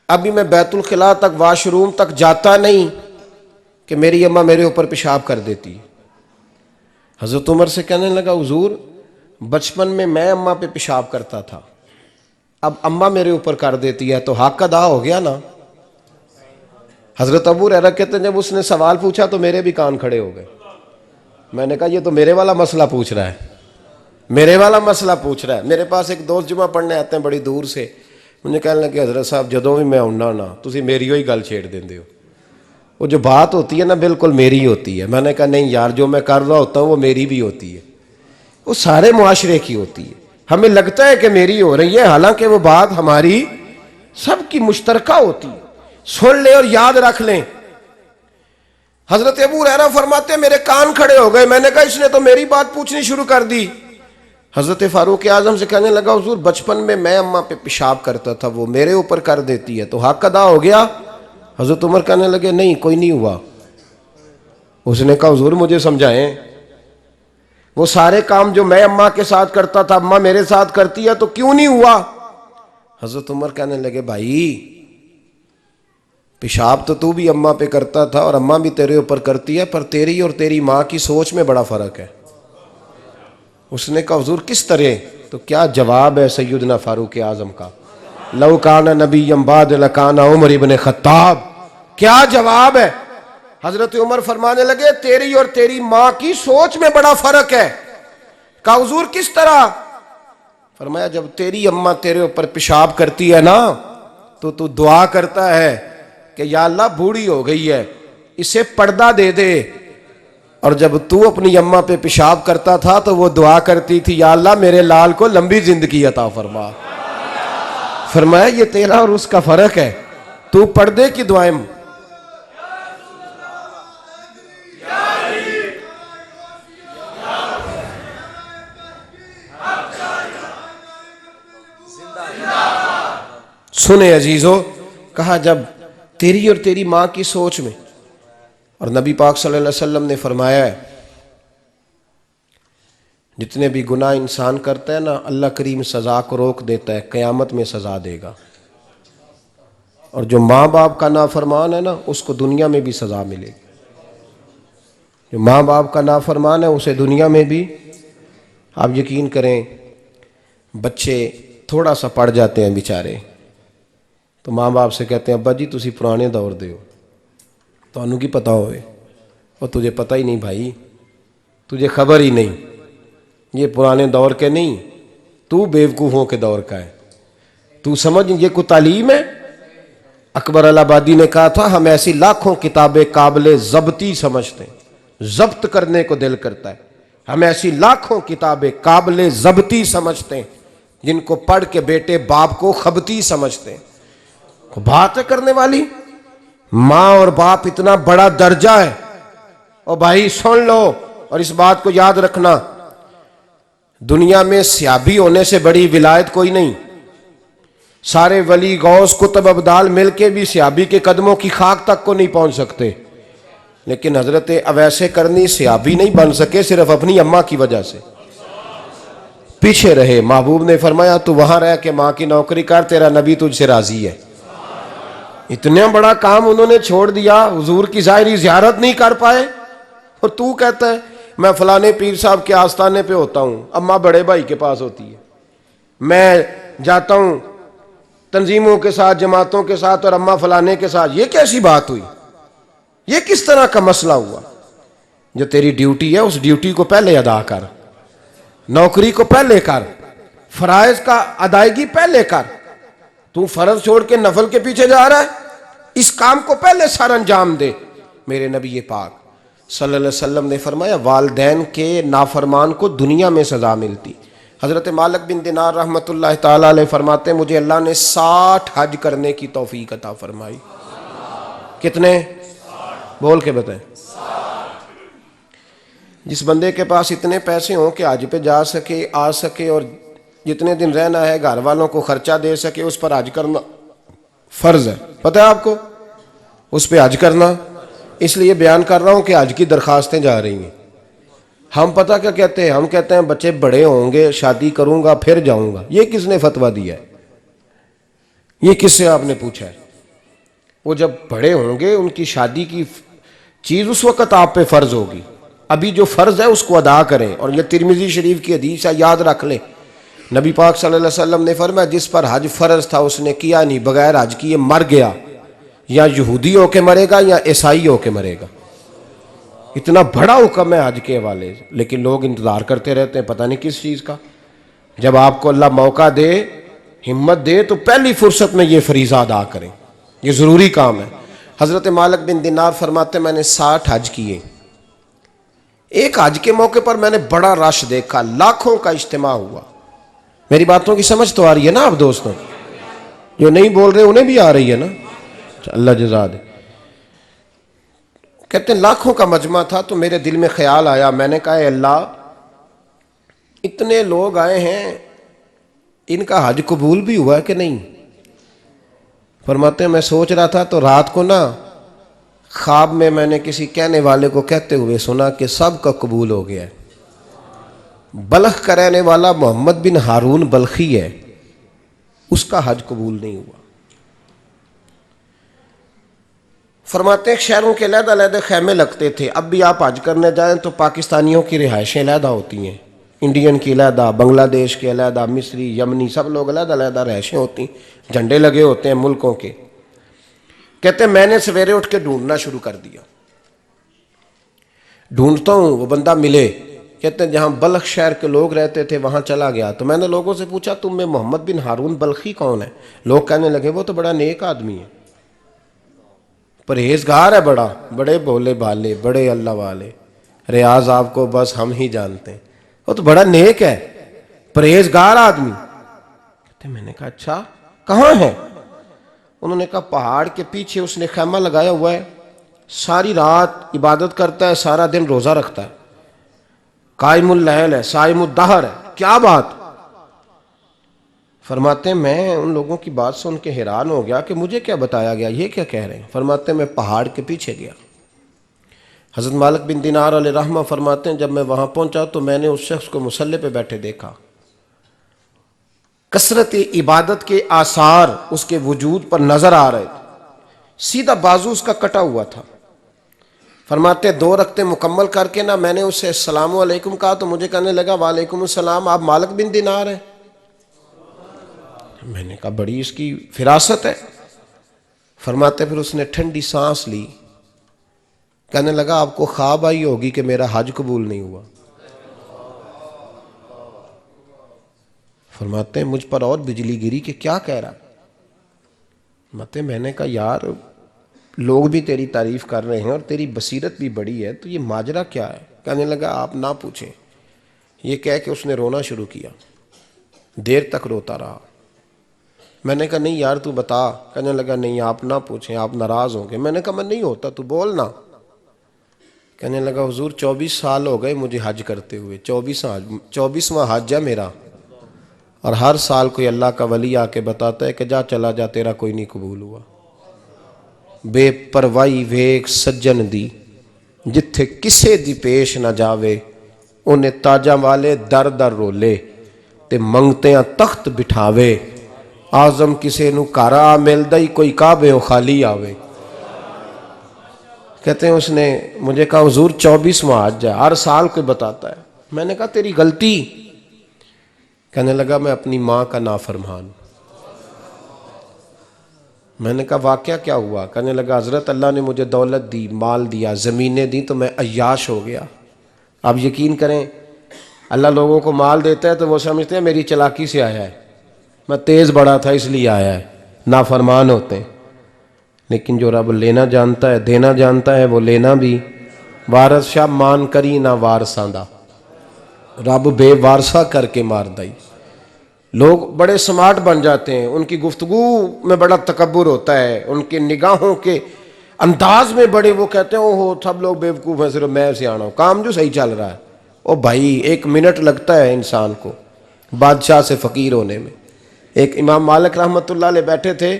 अभी मैं बैतुल खिला तक वाशरूम तक जाता नहीं कि मेरी अम्मा मेरे ऊपर पेशाब कर देती है। हज़रत उमर से कहने लगा हुजूर बचपन में मैं अम्मा पे पेशाब करता था, अब अम्मा मेरे ऊपर कर देती है तो हक अदा हो गया ना। हज़रत अबू हुरैरा कहते हैं जब उसने सवाल पूछा तो मेरे भी कान खड़े हो गए। मैंने कहा ये तो मेरे वाला मसला पूछ रहा है, मेरे वाला मसला पूछ रहा है। मेरे पास एक दोस्त जुमा पढ़ने आते हैं बड़ी दूर से, मुझे कहने लगे हज़रत साहब जदों भी मैं आना ना तुसी मेरी ही गल छेड़ देंदे हो, वो जो बात होती है ना बिल्कुल मेरी होती है। मैंने कहा नहीं यार जो मैं कर रहा होता हूँ वो मेरी भी होती है, वो सारे मुआशरे की होती है। हमें लगता है कि मेरी हो रही है, हालांकि वो बात हमारी सबकी मुश्तरका होती है। सुन ले और याद रख लें। हजरत अबू हुरैरा फरमाते मेरे कान खड़े हो गए। मैंने कहा इसने तो मेरी बात पूछनी शुरू कर दी। हजरत फारूक आजम से कहने लगा हुजूर बचपन में मैं अम्मा पे पेशाब करता था, वो मेरे ऊपर कर देती है तो हक अदा हो गया। हजरत उमर कहने लगे नहीं कोई नहीं हुआ। उसने कहा हुजूर मुझे समझाएं, वो सारे काम जो मैं अम्मा के साथ करता था अम्मा मेरे साथ करती है तो क्यों नहीं हुआ। हजरत उमर कहने लगे भाई पेशाब तो तू भी अम्मा पे करता था और अम्मा भी तेरे ऊपर करती है, पर तेरी और तेरी माँ की सोच में बड़ा फर्क है। उसने कहा हुजूर किस तरह, तो क्या जवाब है सैयदना फारूक आजम का, लौ काना नबीय्यम बाद लकाना उमर इब्न खत्ताब। क्या जवाब है। हजरत उमर फरमाने लगे तेरी और तेरी माँ की सोच में बड़ा फर्क है। कहा हुजूर किस तरह। फरमाया जब तेरी अम्मा तेरे ऊपर पेशाब करती है ना तो तू दुआ करता है कि या अल्लाह बूढ़ी हो गई है इसे पर्दा दे दे, और जब तू अपनी अम्मा पे पेशाब करता था तो वो दुआ करती थी या अल्लाह मेरे लाल को लंबी जिंदगी अता फरमा। फरमाया ये तेरा और उसका फर्क है, तू पर्दे की दुआएं। सुने अजीजों, कहा जब तेरी और तेरी माँ की सोच में, और नबी पाक सल्लल्लाहु अलैहि वसल्लम ने फरमाया है जितने भी गुनाह इंसान करता है ना, अल्लाह करीम सज़ा को रोक देता है, क़यामत में सज़ा देगा। और जो माँ बाप का नाफरमान है ना, उसको दुनिया में भी सज़ा मिलेगी। जो माँ बाप का नाफरमान है उसे दुनिया में भी, आप यकीन करें, बच्चे थोड़ा सा पढ़ जाते हैं बेचारे, तो माँ बाप से कहते हैं अब्बा जी तुसी पुराने दौर दे हो, तो की पता होए, और तुझे पता ही नहीं भाई, तुझे खबर ही नहीं, ये पुराने दौर के नहीं, तू बेवकूफ़ों के दौर का है। तू समझ ये कोई तालीम है? अकबर अलाहाबादी ने कहा था हम ऐसी लाखों किताबें काबिले ज़ब्ती समझते हैं, जब्त करने को दिल करता है। हम ऐसी लाखों किताबें काबिले ज़ब्ती समझते हैं जिनको पढ़ के बेटे बाप को खबती समझते हैं। बात है करने वाली, माँ और बाप इतना बड़ा दर्जा है। और भाई सुन लो और इस बात को याद रखना, दुनिया में सियाबी होने से बड़ी विलायत कोई नहीं। सारे वली गौस कुतुब अब्दाल मिलके भी सियाबी के कदमों की खाक तक को नहीं पहुंच सकते, लेकिन हजरत अवैसे करनी सियाबी नहीं बन सके सिर्फ अपनी अम्मा की वजह से, पीछे रहे। महबूब ने फरमाया तू वहां रह के माँ की नौकरी कर, तेरा नबी तुझसे राजी है। इतना बड़ा काम उन्होंने छोड़ दिया, हुजूर की जाहिरी ज़ियारत नहीं कर पाए, और तू कहता है मैं फलाने पीर साहब के आस्थाने पे होता हूं, अम्मा बड़े भाई के पास होती है, मैं जाता हूं तंजीमों के साथ, जमातों के साथ, और अम्मा फलाने के साथ। ये कैसी बात हुई? ये किस तरह का मसला हुआ? जो तेरी ड्यूटी है उस ड्यूटी को पहले अदा कर, नौकरी को पहले कर, फराइज का अदायगी पहले कर। तू फर्ज छोड़ के नफल के पीछे जा रहा है, इस काम को पहले सर अंजाम दे। मेरे नबी पाक सल्लल्लाहु अलैहि वसल्लम ने फरमाया वालदैन के नाफरमान को दुनिया में सजा मिलती। हज़रत मालिक बिन दिनार रहमतुल्लाह ताला अलैह फरमाते मुझे अल्लाह ने 60 हज करने की तौफीक अता फरमाई। कितने? बोल के बताएं। जिस बंदे के पास इतने पैसे हों कि हज पे जा सके, आ सके, और जितने दिन रहना है घर वालों को खर्चा दे सके, उस पर हज करना फर्ज है। पता है आपको? उस पर हज करना, इसलिए बयान कर रहा हूं कि हज की दरखास्तें जा रही हैं। हम पता क्या कहते हैं? हम कहते हैं बच्चे बड़े होंगे, शादी करूंगा, फिर जाऊंगा। ये किसने फतवा दिया है? ये किससे आपने पूछा है? वो जब बड़े होंगे उनकी शादी की चीज उस वक्त आप पे फर्ज होगी। अभी जो फर्ज है उसको अदा करें। और ये तिरमिजी शरीफ की हदीस है, याद रख ले। नबी पाक सल्लल्लाहु अलैहि वसल्लम ने फरमाया जिस पर हज फर्ज था उसने किया नहीं, बगैर हज किए मर गया, या यहूदी होके मरेगा या ईसाई होके मरेगा। इतना बड़ा हुक्म है हज के हवाले से, लेकिन लोग इंतजार करते रहते हैं पता नहीं किस चीज का। जब आपको अल्लाह मौका दे, हिम्मत दे, तो पहली फुर्सत में ये फरीजा अदा करें, ये जरूरी काम है। हजरत मालिक बिन दिनार फरमाते मैंने 60 हज किए। एक हज के मौके पर मैंने बड़ा रश देखा, लाखों का इज्तिमा हुआ। मेरी बातों की समझ तो आ रही है ना आप दोस्तों? जो नहीं बोल रहे उन्हें भी आ रही है ना? अल्लाह जज़ा दे। कहते हैं लाखों का मजमा था, तो मेरे दिल में ख्याल आया, मैंने कहा अल्लाह इतने लोग आए हैं, इनका हज कबूल भी हुआ है कि नहीं? फरमाते मैं सोच रहा था तो रात को ना ख्वाब में मैंने किसी कहने वाले को कहते हुए सुना कि सब का कबूल हो गया है। बल्ख का रहने वाला मोहम्मद बिन हारून बल्खी है, उसका हज कबूल नहीं हुआ। फरमाते हैं शहरों के अलग-अलग खैमे लगते थे। अब भी आप हज करने जाएं तो पाकिस्तानियों की रिहाइशें अलग होती हैं, इंडियन की अलग, बांग्लादेश के अलग, मिस्री, यमनी, सब लोग अलग-अलग रिहाइशें होती, झंडे लगे होते हैं मुल्कों के। कहते मैंने सवेरे उठ के ढूंढना शुरू कर दिया, ढूंढता हूं वो बंदा मिले। कहते हैं जहां बल्ख शहर के लोग रहते थे वहां चला गया, तो मैंने लोगों से पूछा तुम में मोहम्मद बिन हारून बल्खी कौन है? लोग कहने लगे वो तो बड़ा नेक आदमी है, परहेजगार है, बड़े भोले भाले, बड़े अल्लाह वाले, रियाज आपको बस हम ही जानते हैं, वो तो बड़ा नेक है, परहेजगार आदमी। कहते मैंने कहा अच्छा कहाँ है? उन्होंने कहा पहाड़ के पीछे उसने खैमा लगाया हुआ है, सारी रात इबादत करता है, सारा दिन रोजा रखता है, कायमुल लैल है, साइमुद दहर है। क्या बात? फरमाते मैं उन लोगों की बात सुन के हैरान हो गया कि मुझे क्या बताया गया, ये क्या कह रहे हैं। फरमाते मैं पहाड़ के पीछे गया, हज़रत मालिक बिन दिनार अलैहि रहमा फरमाते हैं, जब मैं वहाँ पहुँचा तो मैंने उस शख्स को मुसल्ले पे बैठे देखा। कसरत इबादत के आसार उसके वजूद पर नज़र आ रहे थे। सीधा बाजू उसका कटा हुआ था। फरमाते 2 रकते मुकम्मल करके ना मैंने उससे अस्सलामु अलैकुम कहा तो मुझे कहने लगा वालेकुम अस्सलाम, आप मालिक बिन दिनार हैं? मैंने कहा बड़ी इसकी फिरासत है। फरमाते फिर उसने ठंडी सांस ली, कहने लगा आपको ख्वाब आई होगी कि मेरा हज कबूल नहीं हुआ। फरमाते हैं मुझ पर और बिजली गिरी कि क्या कह रहा। फरमाते मैंने कहा यार लोग भी तेरी तारीफ कर रहे हैं और तेरी बसीरत भी बड़ी है, तो ये माजरा क्या है? कहने लगा आप ना पूछें। ये कह के उसने रोना शुरू किया, देर तक रोता रहा। मैंने कहा नहीं यार तू बता। कहने लगा नहीं आप ना पूछें, आप नाराज होंगे। मैंने कहा मैं नहीं होता, तू बोल ना। कहने लगा हुजूर 24 साल हो गए मुझे हज करते हुए, 24वां हज है मेरा, और हर साल कोई अल्लाह का वली आके बताता है कि जा चला जा तेरा कोई नहीं कबूल हुआ। बेपरवाही वेख सज्जन दी, जिथे किसे दी पेश ना जावे, उन्हें ताजा वाले दर दर रोले ते मंगतियां तख्त बिठावे। आजम किसे नू घर आ मिलदा ही कोई काबे ओ खाली आवे। कहते हैं उसने मुझे कहा हुजूर 24वां हज है, हर साल कोई बताता है। मैंने कहा तेरी गलती। कहने लगा मैं अपनी माँ का नाफरमान। मैंने कहा वाकया क्या हुआ? कहने लगा हजरत अल्लाह ने मुझे दौलत दी, माल दिया, ज़मीनें दी, तो मैं अय्याश हो गया। आप यकीन करें अल्लाह लोगों को माल देता है तो वो समझते हैं मेरी चालाकी से आया है, मैं तेज़ बड़ा था इसलिए आया है। नाफरमान होते हैं। लेकिन जो रब लेना जानता है, देना जानता है, वो लेना भी। वारस शाह मान करी ना वारसा दा, रब बेवारसा करके मार दई। लोग बड़े स्मार्ट बन जाते हैं, उनकी गुफ्तगू में बड़ा तकब्बुर होता है, उनके निगाहों के अंदाज में बड़े, वो कहते हैं ओहो सब लोग बेवकूफ़ हैं, सिर्फ मैं सियाना हूँ, काम जो सही चल रहा है। ओ भाई 1 मिनट लगता है इंसान को बादशाह से फ़कीर होने में। एक इमाम मालिक रहमतुल्लाह अलैह बैठे थे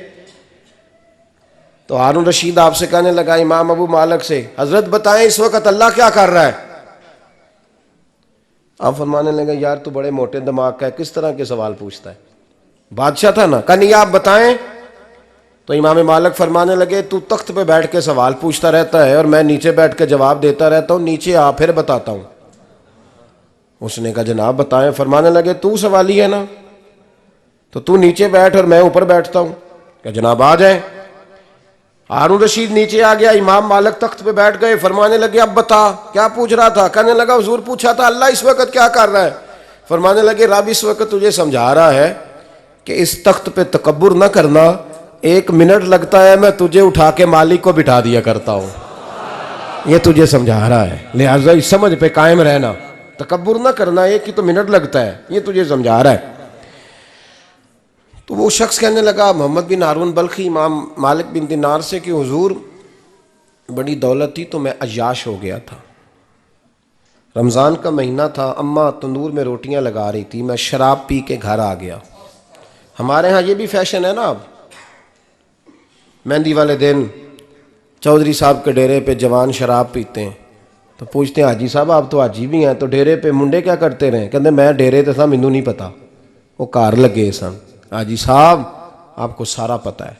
तो हारून रशीद आपसे कहने लगा इमाम अबू मालिक से, हजरत बताएं इस वक्त अल्लाह क्या कर रहा है? आप फरमाने लगे यार तू बड़े मोटे दिमाग का है, किस तरह के सवाल पूछता है? बादशाह था ना। कहा नहीं आप बताएं। तो इमाम मालिक फरमाने लगे तू तख्त पे बैठ के सवाल पूछता रहता है और मैं नीचे बैठ के जवाब देता रहता हूँ, नीचे आ फिर बताता हूँ। उसने कहा जनाब बताएं। फरमाने लगे तू सवाली है ना, तो तू नीचे बैठ और मैं ऊपर बैठता हूँ। क्या जनाब आ जाए। हारून रशीद नीचे आ गया, इमाम मालिक तख्त पे बैठ गए। फरमाने लगे अब बता क्या पूछ रहा था? कहने लगा हुजूर पूछा था अल्लाह इस वक्त क्या कर रहा है? फरमाने लगे रब इस वक्त तुझे समझा रहा है कि इस तख्त पे तकब्बुर न करना, 1 मिनट लगता है मैं तुझे उठा के मालिक को बिठा दिया करता हूँ, ये तुझे समझा रहा है, लिहाजा इस समझ पे कायम रहना, तकब्बुर न करना, 1 ही तो मिनट लगता है, ये तुझे समझा रहा है। तो वो शख्स कहने लगा मोहम्मद बिन हारून बल्खी इमाम मालिक बिन दिनार से कि हुजूर बड़ी दौलत थी तो मैं अय्याश हो गया था। रमज़ान का महीना था, अम्मा तंदूर में रोटियां लगा रही थी, मैं शराब पी के घर आ गया। हमारे यहाँ ये भी फैशन है ना, अब मेहंदी वाले दिन चौधरी साहब के डेरे पे जवान शराब पीते हैं तो पूछते हैं हाजी साहब आप तो हाजी भी हैं, तो डेरे पे मुंडे क्या करते रहे? कहते मैं डेरे तो था मैनू नहीं पता, वो कार लगे सन। हाजी साहब आपको सारा पता है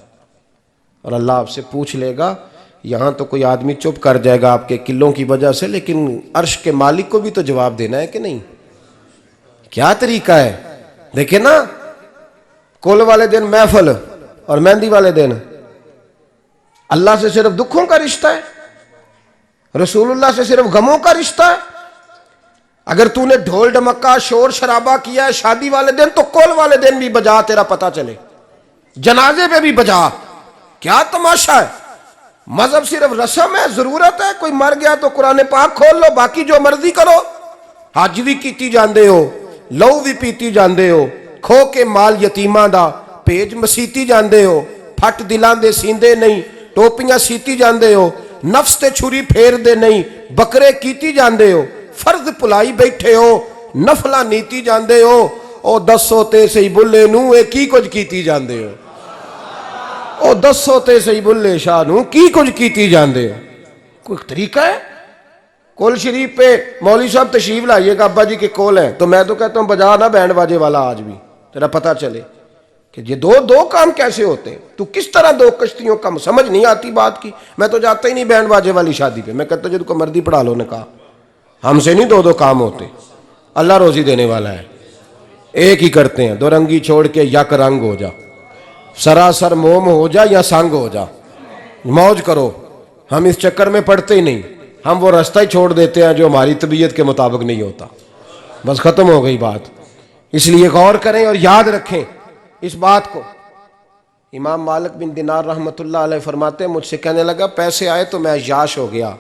और अल्लाह आपसे पूछ लेगा। यहाँ तो कोई आदमी चुप कर जाएगा आपके किलों की वजह से, लेकिन अर्श के मालिक को भी तो जवाब देना है कि नहीं? क्या तरीका है? देखे ना, कुल वाले दिन महफल और मेहंदी वाले दिन अल्लाह से सिर्फ दुखों का रिश्ता है, रसूलुल्लाह से सिर्फ गमों का रिश्ता है। अगर तूने ढोल ढमक्का शोर शराबा किया है शादी वाले दिन, तो कुल वाले दिन भी बजा, तेरा पता चले, जनाजे पे भी बजा। क्या तमाशा है? मजहब सिर्फ रस्म है, जरूरत है, कोई मर गया तो कुरान पाक खोल लो, बाकी जो मर्जी करो। हज भी कीती जांदे हो, लहू भी पीती जांदे हो, खो के माल यतीमां दा भेज मसीती जांदे हो, फट दिलां दे सींदे नहीं, टोपियां सीती जांदे हो, नफ्स ते छुरी फेर दे नहीं, बकरे कीती जांदे हो, फर्ज भुलाई बैठे हो, नफला नीती जांदे हो, ओ दसो ते सही बुल्ले नू ए की कुछ कीती जांदे हो, ओ दसो ते सही बुल्ले शाह नू की कुछ कीती जांदे हो। कोई तरीका है? कोल शरीफ पे मौलवी साहब तशरीफ लाइएगा, अब्बा जी के कोल हैं, तो मैं तो कहता हूँ बजा ना बैंड बाजे वाला आज भी, तेरा पता चले कि ये दो दो काम कैसे होते हैं। तू किस तरह दो कश्तियों का, समझ नहीं आती बात की। मैं तो जाता ही नहीं बैंड बाजे वाली शादी पे, मैं कहता जिनको मर्दी पढ़ा लो ने कहा, हमसे नहीं दो दो काम होते, अल्लाह रोजी देने वाला है, एक ही करते हैं। दो रंगी छोड़ के यक रंग हो जा, सरासर मोम हो जा या संग हो जा, मौज करो। हम इस चक्कर में पड़ते ही नहीं, हम वो रास्ता ही छोड़ देते हैं जो हमारी तबीयत के मुताबिक नहीं होता, बस खत्म हो गई बात। इसलिए गौर करें और याद रखें इस बात को। इमाम मालिक बिन दिनार रहमतुल्लाह अलैह फरमाते हैं, मुझसे कहने लगा पैसे आए तो मैं अय्याश हो गया।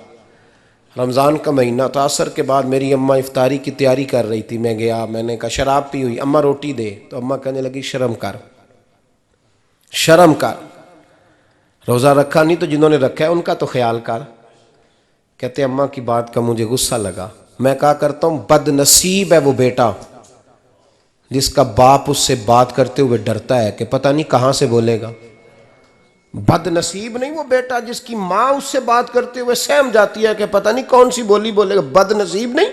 रमज़ान का महीना था, असर के बाद मेरी अम्मा इफ्तारी की तैयारी कर रही थी, मैं गया, मैंने कहा शराब पी हुई, अम्मा रोटी दे, तो अम्मा कहने लगी शर्म कर, शर्म कर, रोज़ा रखा नहीं तो जिन्होंने रखा है उनका तो ख्याल कर। कहते अम्मा की बात का मुझे गुस्सा लगा। मैं कहा करता हूँ बदनसीब है वो बेटा जिसका बाप उससे बात करते हुए डरता है कि पता नहीं कहाँ से बोलेगा। बदनसीब नहीं वो बेटा जिसकी माँ उससे बात करते हुए सहम जाती है कि पता नहीं कौन सी बोली बोलेगा। बदनसीब नहीं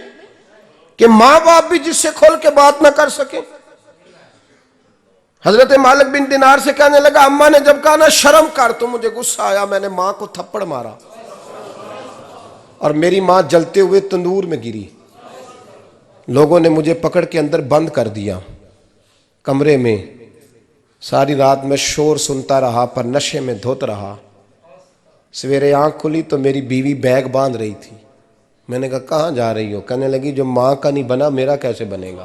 कि माँ बाप भी जिससे खोल के बात ना कर सके। हजरत मालिक बिन दिनार से कहने लगा, अम्मा ने जब कहा ना शर्म कर, तो मुझे गुस्सा आया, मैंने माँ को थप्पड़ मारा और मेरी माँ जलते हुए तंदूर में गिरी। लोगों ने मुझे पकड़ के अंदर बंद कर दिया कमरे में। सारी रात मैं शोर सुनता रहा पर नशे में धुत रहा। सवेरे आंख खुली तो मेरी बीवी बैग बांध रही थी। मैंने कहा कहाँ जा रही हो? कहने लगी जो माँ का नहीं बना मेरा कैसे बनेगा।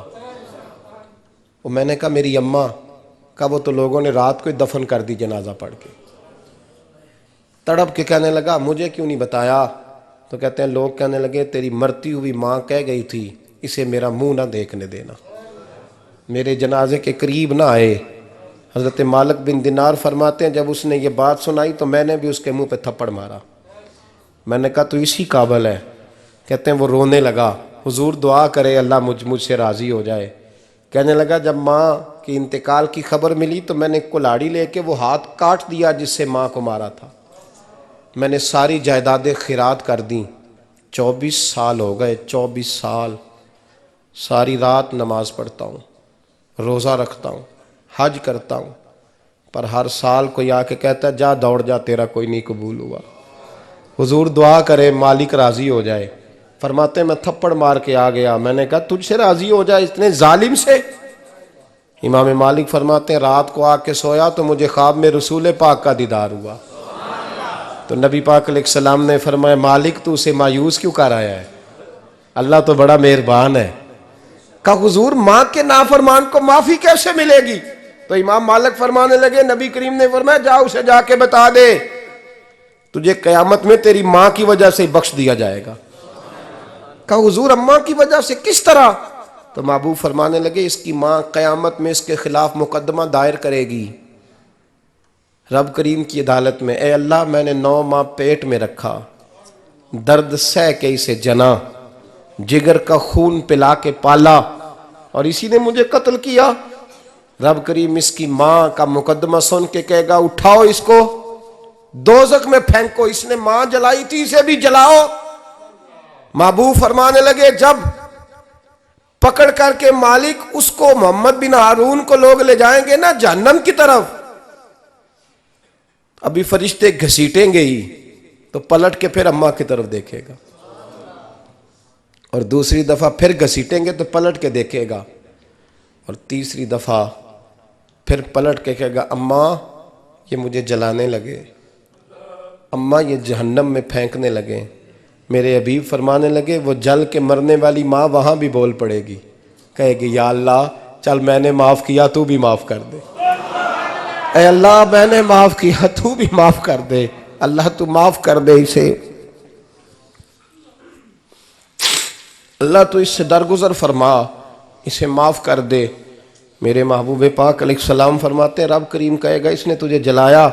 वो मैंने कहा मेरी अम्मा का, वो तो लोगों ने रात को ही दफन कर दी जनाजा पढ़ के। तड़प के कहने लगा मुझे क्यों नहीं बताया? तो कहते हैं लोग कहने लगे तेरी मरती हुई माँ कह गई थी इसे मेरा मुंह ना देखने देना, मेरे जनाजे के करीब ना आए। हज़रत मालिक बिन दिनार फरमाते हैं जब उसने ये बात सुनाई तो मैंने भी उसके मुंह पे थप्पड़ मारा। मैंने कहा तू इसी काबिल है। कहते हैं वो रोने लगा, हुजूर दुआ करे अल्लाह मुझसे राज़ी हो जाए। कहने लगा जब माँ की इंतकाल की खबर मिली तो मैंने कुल्हाड़ी लेके वो हाथ काट दिया जिससे माँ को मारा था। मैंने सारी जायदादें खिरात कर दी। 24 साल हो गए, 24 साल। सारी रात नमाज पढ़ता हूँ, रोज़ा रखता हूँ, हज करता हूँ, पर हर साल कोई आके कहता है जा दौड़ जा तेरा कोई नहीं कबूल हुआ। हुजूर दुआ करे मालिक राज़ी हो जाए। फरमाते मैं थप्पड़ मार के आ गया। मैंने कहा तुझसे राज़ी हो जाए इतने जालिम से? इमाम मालिक फरमाते हैं रात को आके सोया तो मुझे ख्वाब में रसूल पाक का दीदार हुआ। तो नबी पाक अलैहिस्सलाम ने फरमाया मालिक तू उसे मायूस क्यों कर आया है, अल्लाह तो बड़ा मेहरबान है। कहा हुजूर माँ के नाफरमान को माफ़ी कैसे मिलेगी? तो इमाम मालिक फरमाने लगे नबी करीम ने फरमाया जा उसे जाके बता दे तुझे क़यामत में तेरी माँ की वजह से बख्श दिया जाएगा। कहा हुजूर अम्मा की वजह से किस तरह? तो महबूब फरमाने लगे इसकी माँ क़यामत में इसके खिलाफ मुकदमा दायर करेगी रब करीम की अदालत में। ए अल्लाह मैंने 9 माह पेट में रखा, दर्द सह के इसे जना, जिगर का खून पिला के पाला और इसी ने मुझे कत्ल किया। रब करीम इसकी माँ का मुकदमा सुन के कहेगा उठाओ इसको दोज़ख में फेंको, इसने माँ जलाई थी इसे भी जलाओ। महबूब फरमाने लगे जब पकड़ करके मालिक उसको मोहम्मद बिन हारून को लोग ले जाएंगे ना जहन्नम की तरफ, अभी फरिश्ते घसीटेंगे ही तो पलट के फिर अम्मा की तरफ देखेगा और दूसरी दफा फिर घसीटेंगे तो पलट के देखेगा और तीसरी दफा फिर पलट के कहेगा अम्मा ये मुझे जलाने लगे, अम्मा ये जहन्नम में फेंकने लगे। मेरे हबीब फरमाने लगे वो जल के मरने वाली माँ वहाँ भी बोल पड़ेगी, कहेगी या अल्लाह चल मैंने माफ़ किया तू भी माफ़ कर दे। ऐ अल्लाह मैंने माफ़ किया तू भी माफ़ कर दे, अल्लाह तू माफ़ कर दे इसे, अल्लाह तू इससे दरगुजर फरमा, इसे माफ़ कर दे। मेरे महबूब पाक अलैहिस्सलाम फरमाते रब करीम कहेगा इसने तुझे जलाया,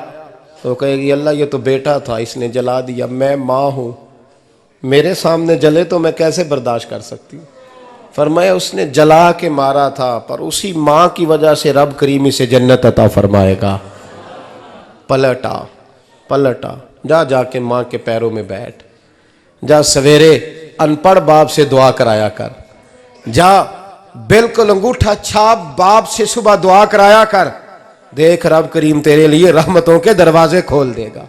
तो कहेगी अल्लाह ये तो बेटा था इसने जला दिया, मैं माँ हूँ, मेरे सामने जले तो मैं कैसे बर्दाश्त कर सकती हूँ। फरमाया उसने जला के मारा था पर उसी माँ की वजह से रब करीम इसे जन्नत अता फरमाएगा। पलटा जा जाके माँ के पैरों में बैठ जा, सवेरे अनपढ़ बाप से दुआ कराया कर, जा बिल्कुल अंगूठा छाप बाप से सुबह दुआ कराया कर, देख रब करीम तेरे लिए रहमतों के दरवाजे खोल देगा।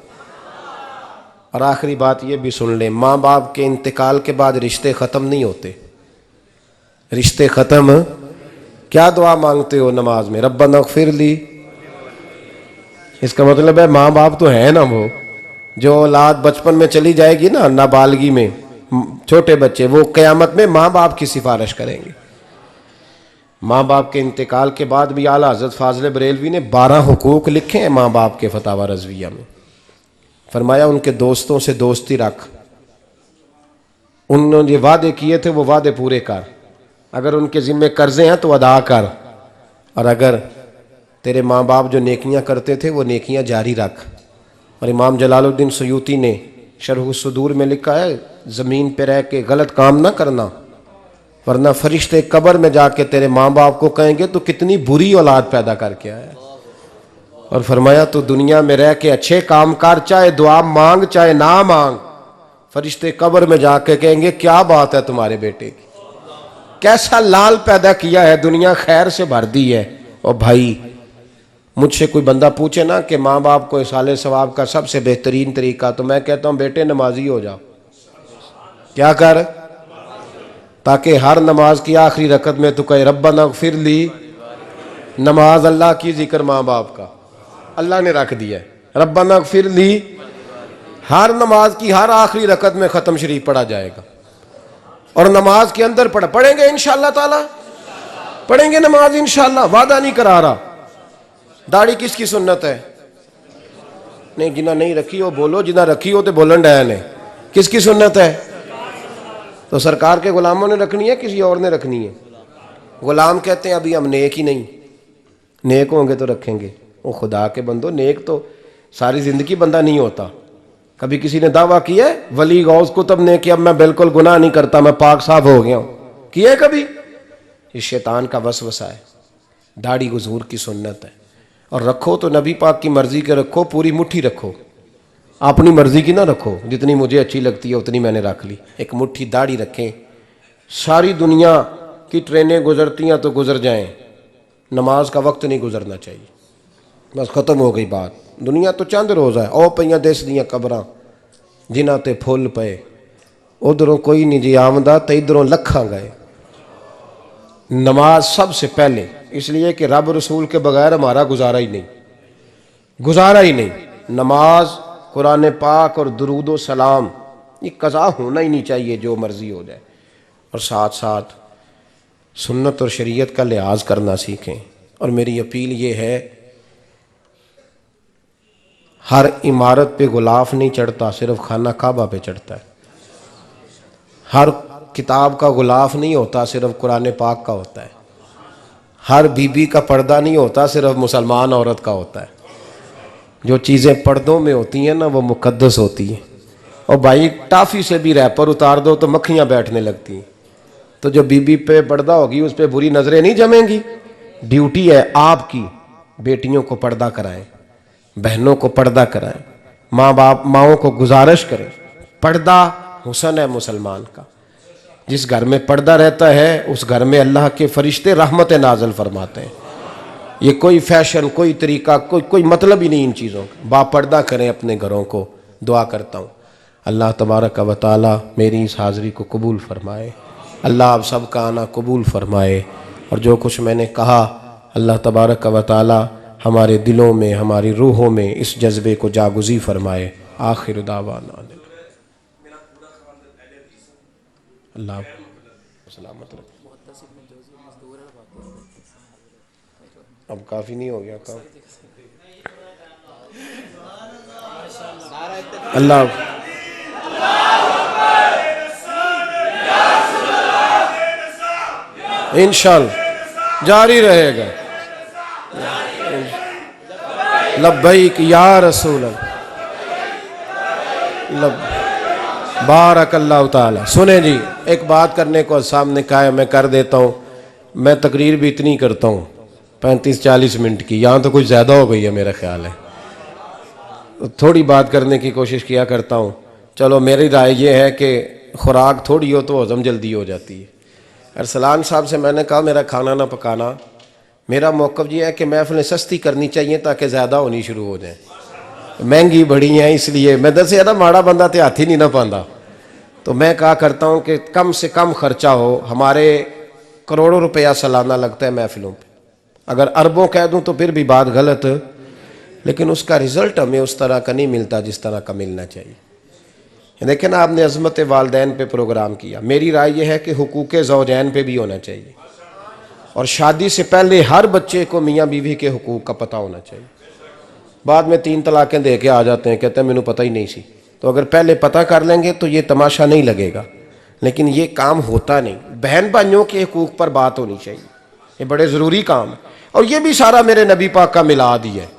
और आखिरी बात ये भी सुन ले, माँ बाप के इंतकाल के बाद रिश्ते ख़त्म नहीं होते। रिश्ते ख़त्म, क्या दुआ मांगते हो नमाज में? रब्बना इग़फिर ली। इसका मतलब है माँ बाप तो है ना, वो जो औलाद बचपन में चली जाएगी ना, नाबालगी में, छोटे बच्चे, वो क़यामत में माँ बाप की सिफारिश करेंगे। माँ बाप के इंतकाल के बाद भी आला हज़रत फाज़िल बरेलवी ने 12 हुकूक लिखे हैं माँ बाप के फतावा रज़विया में। फरमाया उनके दोस्तों से दोस्ती रख, उन्होंने जो वादे किए थे वो वादे पूरे कर, अगर उनके ज़िम्मे कर्जे हैं तो अदा कर, और अगर तेरे माँ बाप जो नेकियां करते थे वो नेकियां जारी रख। और इमाम जलालुद्दीन सयूती ने शरह सुदूर में लिखा है, ज़मीन पे रह के गलत काम ना करना, वरना फरिश्ते कब्र में जाके तेरे माँ बाप को कहेंगे तो कितनी बुरी औलाद पैदा करके आया। और फरमाया तो दुनिया में रह के अच्छे काम कर, चाहे दुआ मांग चाहे ना मांग, फरिश्ते कब्र में जाके कहेंगे क्या बात है तुम्हारे बेटे की, कैसा लाल पैदा किया है, दुनिया खैर से भर दी है। और भाई मुझसे कोई बंदा पूछे ना कि माँ बाप को इसाले सवाब का सबसे बेहतरीन तरीका, तो मैं कहता हूँ बेटे नमाजी हो जाओ। क्या कर? ताकि हर नमाज की आखिरी रकत में तो कहे रब्बना इग़फिर ली। नमाज अल्लाह की जिक्र माँ बाप का अल्लाह ने रख दिया है, रब्बना इग़फिर ली हर नमाज की हर आखिरी रकत में ख़त्म शरीफ पढ़ा जाएगा। और नमाज के अंदर पढ़ेंगे इंशाअल्लाह ताला, पढ़ेंगे नमाज इंशाअल्लाह, वादा नहीं करा रहा। दाढ़ी किसकी सुन्नत है? नहीं, जिन्हें नहीं रखी हो बोलो, जिन्हें रखी हो तो बोलन डैन है। किसकी सुन्नत है? तो सरकार के गुलामों ने रखनी है, किसी और ने रखनी है? गुलाम कहते हैं अभी हम नेक ही नहीं, नेक होंगे तो रखेंगे। वो खुदा के बंदो, नेक तो सारी जिंदगी बंदा नहीं होता। कभी किसी ने दावा किया है वली गौस कुतुब ने कि अब मैं बिल्कुल गुनाह नहीं करता, मैं पाक साफ हो गया हूँ? किया है कभी? ये शैतान का वसवसा है। दाढ़ी हुजूर की सुन्नत है, और रखो तो नबी पाक की मर्जी के रखो, पूरी मुट्ठी रखो, अपनी मर्जी की ना रखो। जितनी मुझे अच्छी लगती है उतनी मैंने रख ली। एक मुट्ठी दाढ़ी रखें, सारी दुनिया की ट्रेनें गुजरती हैं तो गुजर जाएं, नमाज का वक्त नहीं गुजरना चाहिए। बस ख़त्म हो गई बात। दुनिया तो चंद रोज़ है, ओ पईयां देस दियां कबरां जिन्हां ते फुल पे, उधरों कोई नहीं जी आमदा तो इधरों लखां गए। नमाज सबसे पहले, इसलिए कि रब रसूल के बगैर हमारा गुजारा ही नहीं, गुजारा ही नहीं। नमाज, कुरान पाक और दुरूद सलाम, ये कज़ा होना ही नहीं चाहिए, जो मर्जी हो जाए। और साथ साथ सुन्नत और शरीयत का लिहाज करना सीखें। और मेरी अपील ये है, हर इमारत पे गुलाफ नहीं चढ़ता, सिर्फ खाना काबा पे चढ़ता है। हर किताब का गुलाफ नहीं होता, सिर्फ कुरान पाक का होता है। हर बीबी का पर्दा नहीं होता, सिर्फ मुसलमान औरत का होता है। जो चीज़ें पर्दों में होती हैं ना, वो मुकद्दस होती हैं। और भाई टाफ़ी से भी रैपर उतार दो तो मक्खियाँ बैठने लगती हैं। तो जो बीबी पे पर्दा होगी उस पर बुरी नज़रें नहीं जमेंगी। ड्यूटी है आपकी, बेटियों को पर्दा कराएं, बहनों को पर्दा कराएं, माँ बाप माओं को गुजारिश करें। पर्दा हुस्न है मुसलमान का। जिस घर में पर्दा रहता है उस घर में अल्लाह के फरिश्ते रहमत नाज़िल फरमाते हैं। ये कोई फैशन, कोई तरीका, कोई मतलब ही नहीं इन चीज़ों का। बापर्दा करें अपने घरों को। दुआ करता हूँ अल्लाह तबारक व तआला मेरी इस हाज़िरी को कबूल फरमाए। अल्लाह आप सब का आना कबूल फरमाए। और जो कुछ मैंने कहा अल्लाह तबारक व तआला हमारे दिलों में, हमारी रूहों में इस जज्बे को जागुज़ी फरमाए। आखिर दावाना अल्लाह सलामत रखे। अब काफ़ी नहीं हो गया काम? अल्लाह इंशाअल्लाह जारी रहेगा। लब्बैक या रसूल अल्लाह, बारक अल्लाह ताला। सुने जी, एक बात करने को सामने कहा है, मैं कर देता हूँ। मैं तकरीर भी इतनी करता हूँ 35-40 मिनट की, यहाँ तो कुछ ज़्यादा हो गई है मेरा ख्याल है। तो थोड़ी बात करने की कोशिश किया करता हूँ। चलो मेरी राय ये है कि खुराक थोड़ी हो तो हजम जल्दी हो जाती है। अरसलान साहब से मैंने कहा मेरा खाना ना पकाना, मेरा मौक़िफ़ ये है कि महफ़िलें सस्ती करनी चाहिए ताकि ज़्यादा होनी शुरू हो जाए। महंगी बड़ी हैं इसलिए मैं दस ना माड़ा बंदा तो हाथ ही नहीं ना पाता। तो मैं कहा करता हूँ कि कम से कम खर्चा हो। हमारे करोड़ों रुपया सालाना लगता है महफ़िलों पे, अगर अरबों कह दूँ तो फिर भी बात गलत, लेकिन उसका रिज़ल्ट हमें उस तरह का नहीं मिलता जिस तरह का मिलना चाहिए। देखें ना, आपने अज़मत वालदैन पे प्रोग्राम किया। मेरी राय यह है कि हुकूक़ ज़ौजैन पे भी होना चाहिए, और शादी से पहले हर बच्चे को मियाँ बीवी के हुकूक़ का पता होना चाहिए। बाद में 3 तलाक़ें दे के आ जाते हैं, कहते हैं मैंने पता ही नहीं सी। तो अगर पहले पता कर लेंगे तो ये तमाशा नहीं लगेगा, लेकिन ये काम होता नहीं। बहन भाइयों के हुकूक़ पर बात होनी चाहिए, ये बड़े ज़रूरी काम है। और ये भी सारा मेरे नबी पाक का मिलाद ही है,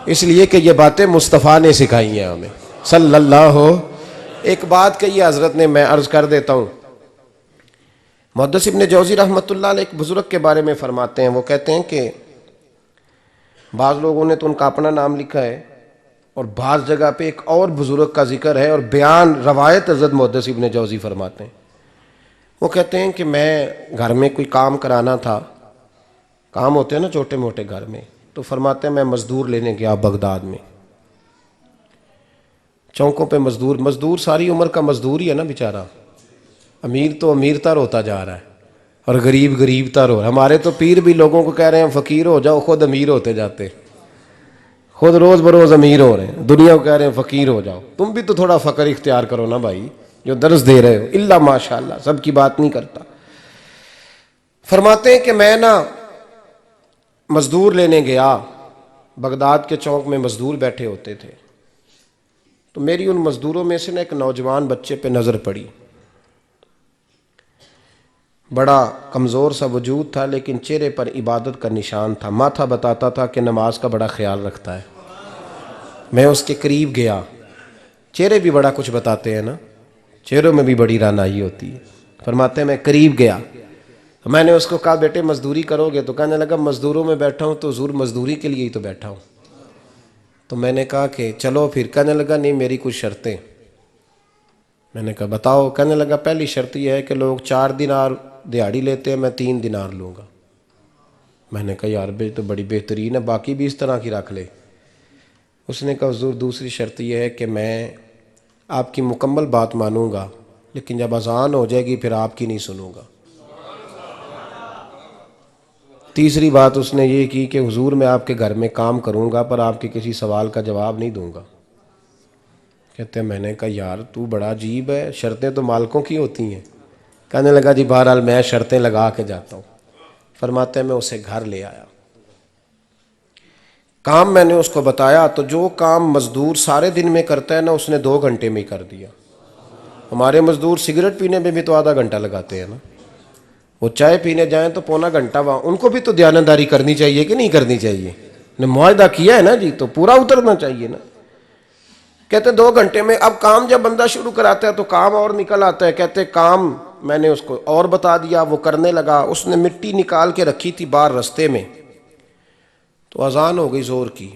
इसलिए कि ये बातें मुस्तफ़ा ने सिखाई हैं हमें सल्लल्लाहु। एक बात कही हज़रत ने, मैं अर्ज़ कर देता हूँ। मुहद्दिस इब्न जौज़ी रहमतुल्लाह अलैह एक बुज़ुर्ग के बारे में फ़रमाते हैं, वो कहते हैं कि बाज़ लोगों ने तो उनका अपना नाम लिखा है और बाज़ जगह पे एक और बुज़ुर्ग का जिक्र है, और बयान रवायत हज़रत मुहद्दिस इब्न जौज़ी फ़रमाते हैं। वो कहते हैं कि मैं घर में कोई काम कराना था, काम होते हैं ना छोटे मोटे घर में, तो फरमाते हैं मैं मज़दूर लेने गया बगदाद में। चौकों पे मज़दूर सारी उम्र का मज़दूर ही है ना बेचारा। अमीर तो अमीरतर होता जा रहा है और गरीब गरीबतर हो रहा है। हमारे तो पीर भी लोगों को कह रहे हैं फ़कीर हो जाओ, खुद अमीर होते जाते, खुद रोज़ बरोज़ अमीर हो रहे हैं, दुनिया को कह रहे हैं फ़कीर हो जाओ। तुम भी तो थोड़ा फ़क्र इख्तियार करो ना भाई, जो दर्स दे रहे हो। इल्ला माशाअल्लाह, सबकी बात नहीं करता। फरमाते हैं कि मैं ना मज़दूर लेने गया, बगदाद के चौक में मज़दूर बैठे होते थे, तो मेरी उन मज़दूरों में से ना एक नौजवान बच्चे पे नज़र पड़ी। बड़ा कमज़ोर सा वजूद था, लेकिन चेहरे पर इबादत का निशान था। माथा बताता था कि नमाज का बड़ा ख्याल रखता है। मैं उसके करीब गया, चेहरे भी बड़ा कुछ बताते हैं ना, चेहरों में भी बड़ी रानाई होती है। फरमाते हैं मैं करीब गया, तो मैंने उसको कहा बेटे मज़दूरी करोगे? तो कहने लगा मज़दूरों में बैठा हूँ तो हुज़ूर मज़दूरी के लिए ही तो बैठा हूँ। तो मैंने कहा कि चलो फिर। कहने लगा नहीं मेरी कुछ शर्तें। मैंने कहा बताओ? कहने लगा पहली शर्त यह है कि लोग 4 दिनार दिहाड़ी लेते हैं, मैं 3 दिनार लूँगा। मैंने कहा यार बे तो बड़ी बेहतरीन है, बाकी भी इस तरह की रख ले। उसने कहा हुज़ूर दूसरी शर्त यह है कि मैं आपकी मुकम्मल बात मानूँगा, लेकिन जब अज़ान हो जाएगी फिर आपकी नहीं सुनूँगा। तीसरी बात उसने ये की कि हुजूर मैं आपके घर में काम करूँगा पर आपके किसी सवाल का जवाब नहीं दूँगा। कहते हैं मैंने कहा यार तू बड़ा अजीब है, शर्तें तो मालिकों की होती हैं। कहने लगा जी बहरहाल मैं शर्तें लगा के जाता हूँ। फरमाते हैं मैं उसे घर ले आया, काम मैंने उसको बताया, तो जो काम मज़दूर सारे दिन में करता है ना उसने 2 घंटे में ही कर दिया। हमारे मज़दूर सिगरेट पीने में भी तो आधा घंटा लगाते हैं ना, वो चाय पीने जाएं तो पौना घंटा वहाँ। उनको भी तो दयानतदारी करनी चाहिए कि नहीं करनी चाहिए? ने मुआहदा किया है ना जी, तो पूरा उतरना चाहिए ना। कहते 2 घंटे में। अब काम जब बंदा शुरू कराता है तो काम और निकल आता है। कहते काम मैंने उसको और बता दिया, वो करने लगा। उसने मिट्टी निकाल के रखी थी बाहर रास्ते में, तो अजान हो गई ज़ोर की।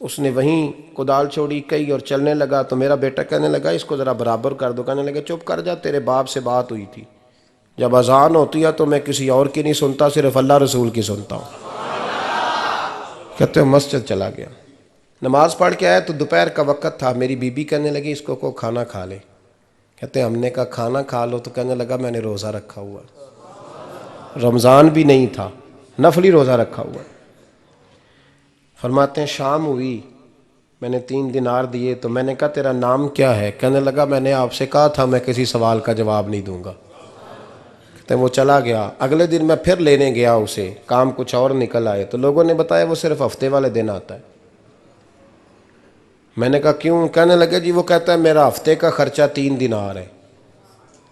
उसने वहीं कुदाल छोड़ी कई और चलने लगा। तो मेरा बेटा कहने लगा इसको ज़रा बराबर कर दो। कहने लगा चुप कर जा, तेरे बाप से बात हुई थी, जब अजान होती है तो मैं किसी और की नहीं सुनता, सिर्फ अल्लाह रसूल की सुनता हूँ। कहते हो मस्जिद चला गया, नमाज पढ़ के आया तो दोपहर का वक़्त था। मेरी बीबी कहने लगी इसको को खाना खा ले। कहते हमने कहा खाना खा लो, तो कहने लगा मैंने रोज़ा रखा हुआ, रमज़ान भी नहीं था, नफली रोज़ा रखा हुआ। फरमाते हैं शाम हुई, मैंने 3 दिनार दिए, तो मैंने कहा तेरा नाम क्या है? कहने लगा मैंने आपसे कहा था मैं किसी सवाल का जवाब नहीं दूंगा। तो वो चला गया। अगले दिन मैं फिर लेने गया उसे, काम कुछ और निकल आए, तो लोगों ने बताया वो सिर्फ हफ्ते वाले दिन आता है। मैंने कहा क्यों? कहने लगे जी वो कहता है मेरा हफ्ते का खर्चा 3 दिनार है,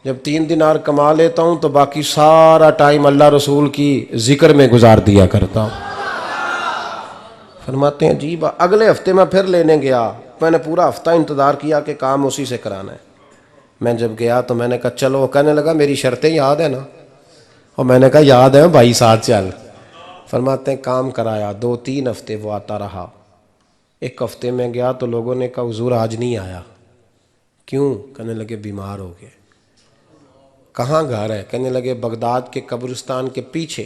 जब 3 दिनार कमा लेता हूँ तो बाकी सारा टाइम अल्लाह रसूल की जिक्र में गुजार दिया करता हूँ। फरमाते हैं जी अगले हफ्ते मैं फिर लेने गया, मैंने पूरा हफ्ता इंतज़ार किया कि काम उसी से कराना है। मैं जब गया तो मैंने कहा चलो, कहने लगा मेरी शर्तें याद है ना? और मैंने कहा याद है भाई साथ चल। फरमाते हैं काम कराया, 2-3 हफ्ते वो आता रहा। एक हफ्ते में गया तो लोगों ने कहा हुजूर आज नहीं आया। क्यों? कहने लगे बीमार हो गए। कहाँ घर है? कहने लगे बगदाद के कब्रिस्तान के पीछे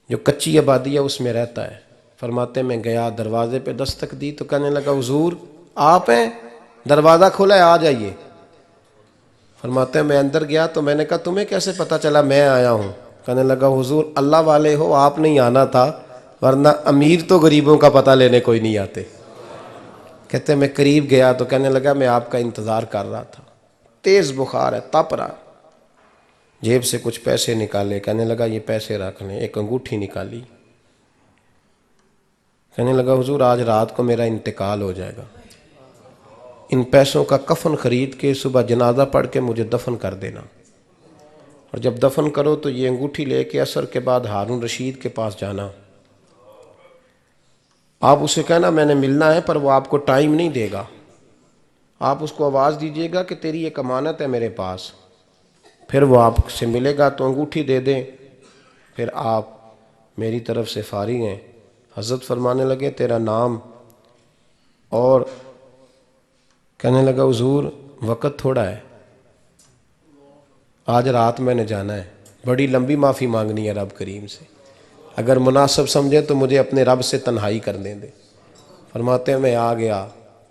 जो कच्ची आबादी है उसमें रहता है। फरमाते मैं गया, दरवाजे पे दस्तक दी तो कहने लगा हुजूर आप हैं? दरवाज़ा खोला है, आ जाइए। फरमाते मैं अंदर गया तो मैंने कहा तुम्हें कैसे पता चला मैं आया हूँ? कहने लगा हुजूर अल्लाह वाले हो, आप नहीं आना था, वरना अमीर तो गरीबों का पता लेने कोई नहीं आते। कहते मैं करीब गया तो कहने लगा मैं आपका इंतज़ार कर रहा था, तेज़ बुखार है, तप रहा। जेब से कुछ पैसे निकाले, कहने लगा ये पैसे रख लें। एक अंगूठी निकाली, कहने लगा हुजूर आज रात को मेरा इंतकाल हो जाएगा, इन पैसों का कफन खरीद के सुबह जनाजा पढ़ के मुझे दफन कर देना, और जब दफन करो तो ये अंगूठी लेके असर के बाद हारून रशीद के पास जाना। आप उसे कहना मैंने मिलना है, पर वो आपको टाइम नहीं देगा। आप उसको आवाज़ दीजिएगा कि तेरी एक अमानत है मेरे पास, फिर वो आपसे मिलेगा तो अंगूठी दे दें, फिर आप मेरी तरफ से फारिग हैं। हज़रत फरमाने लगे तेरा नाम? और कहने लगा हुजूर वक़्त थोड़ा है, आज रात मैंने जाना है, बड़ी लंबी माफ़ी मांगनी है रब करीम से, अगर मुनासिब समझे तो मुझे अपने रब से तन्हाई करने दे। फरमाते हैं मैं आ गया,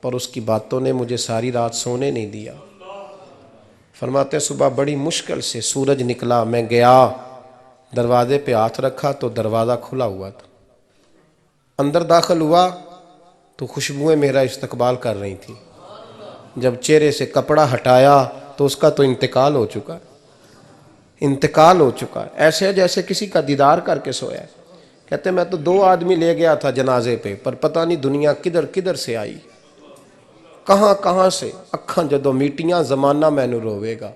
पर उसकी बातों ने मुझे सारी रात सोने नहीं दिया। फरमाते हैं सुबह बड़ी मुश्किल से सूरज निकला, मैं गया, दरवाजे पे हाथ रखा तो दरवाज़ा खुला हुआ था। अंदर दाखिल हुआ तो खुशबुएं मेरा इस्तकबाल कर रही थी। जब चेहरे से कपड़ा हटाया तो उसका तो इंतकाल हो चुका है, इंतकाल हो चुका है, ऐसे जैसे किसी का दीदार करके सोया है। कहते मैं तो 2 आदमी ले गया था जनाजे पे, पर पता नहीं दुनिया किधर किधर से आई, कहाँ कहाँ से। अखां जदों मीटियां जमाना मैनू रोवेगा,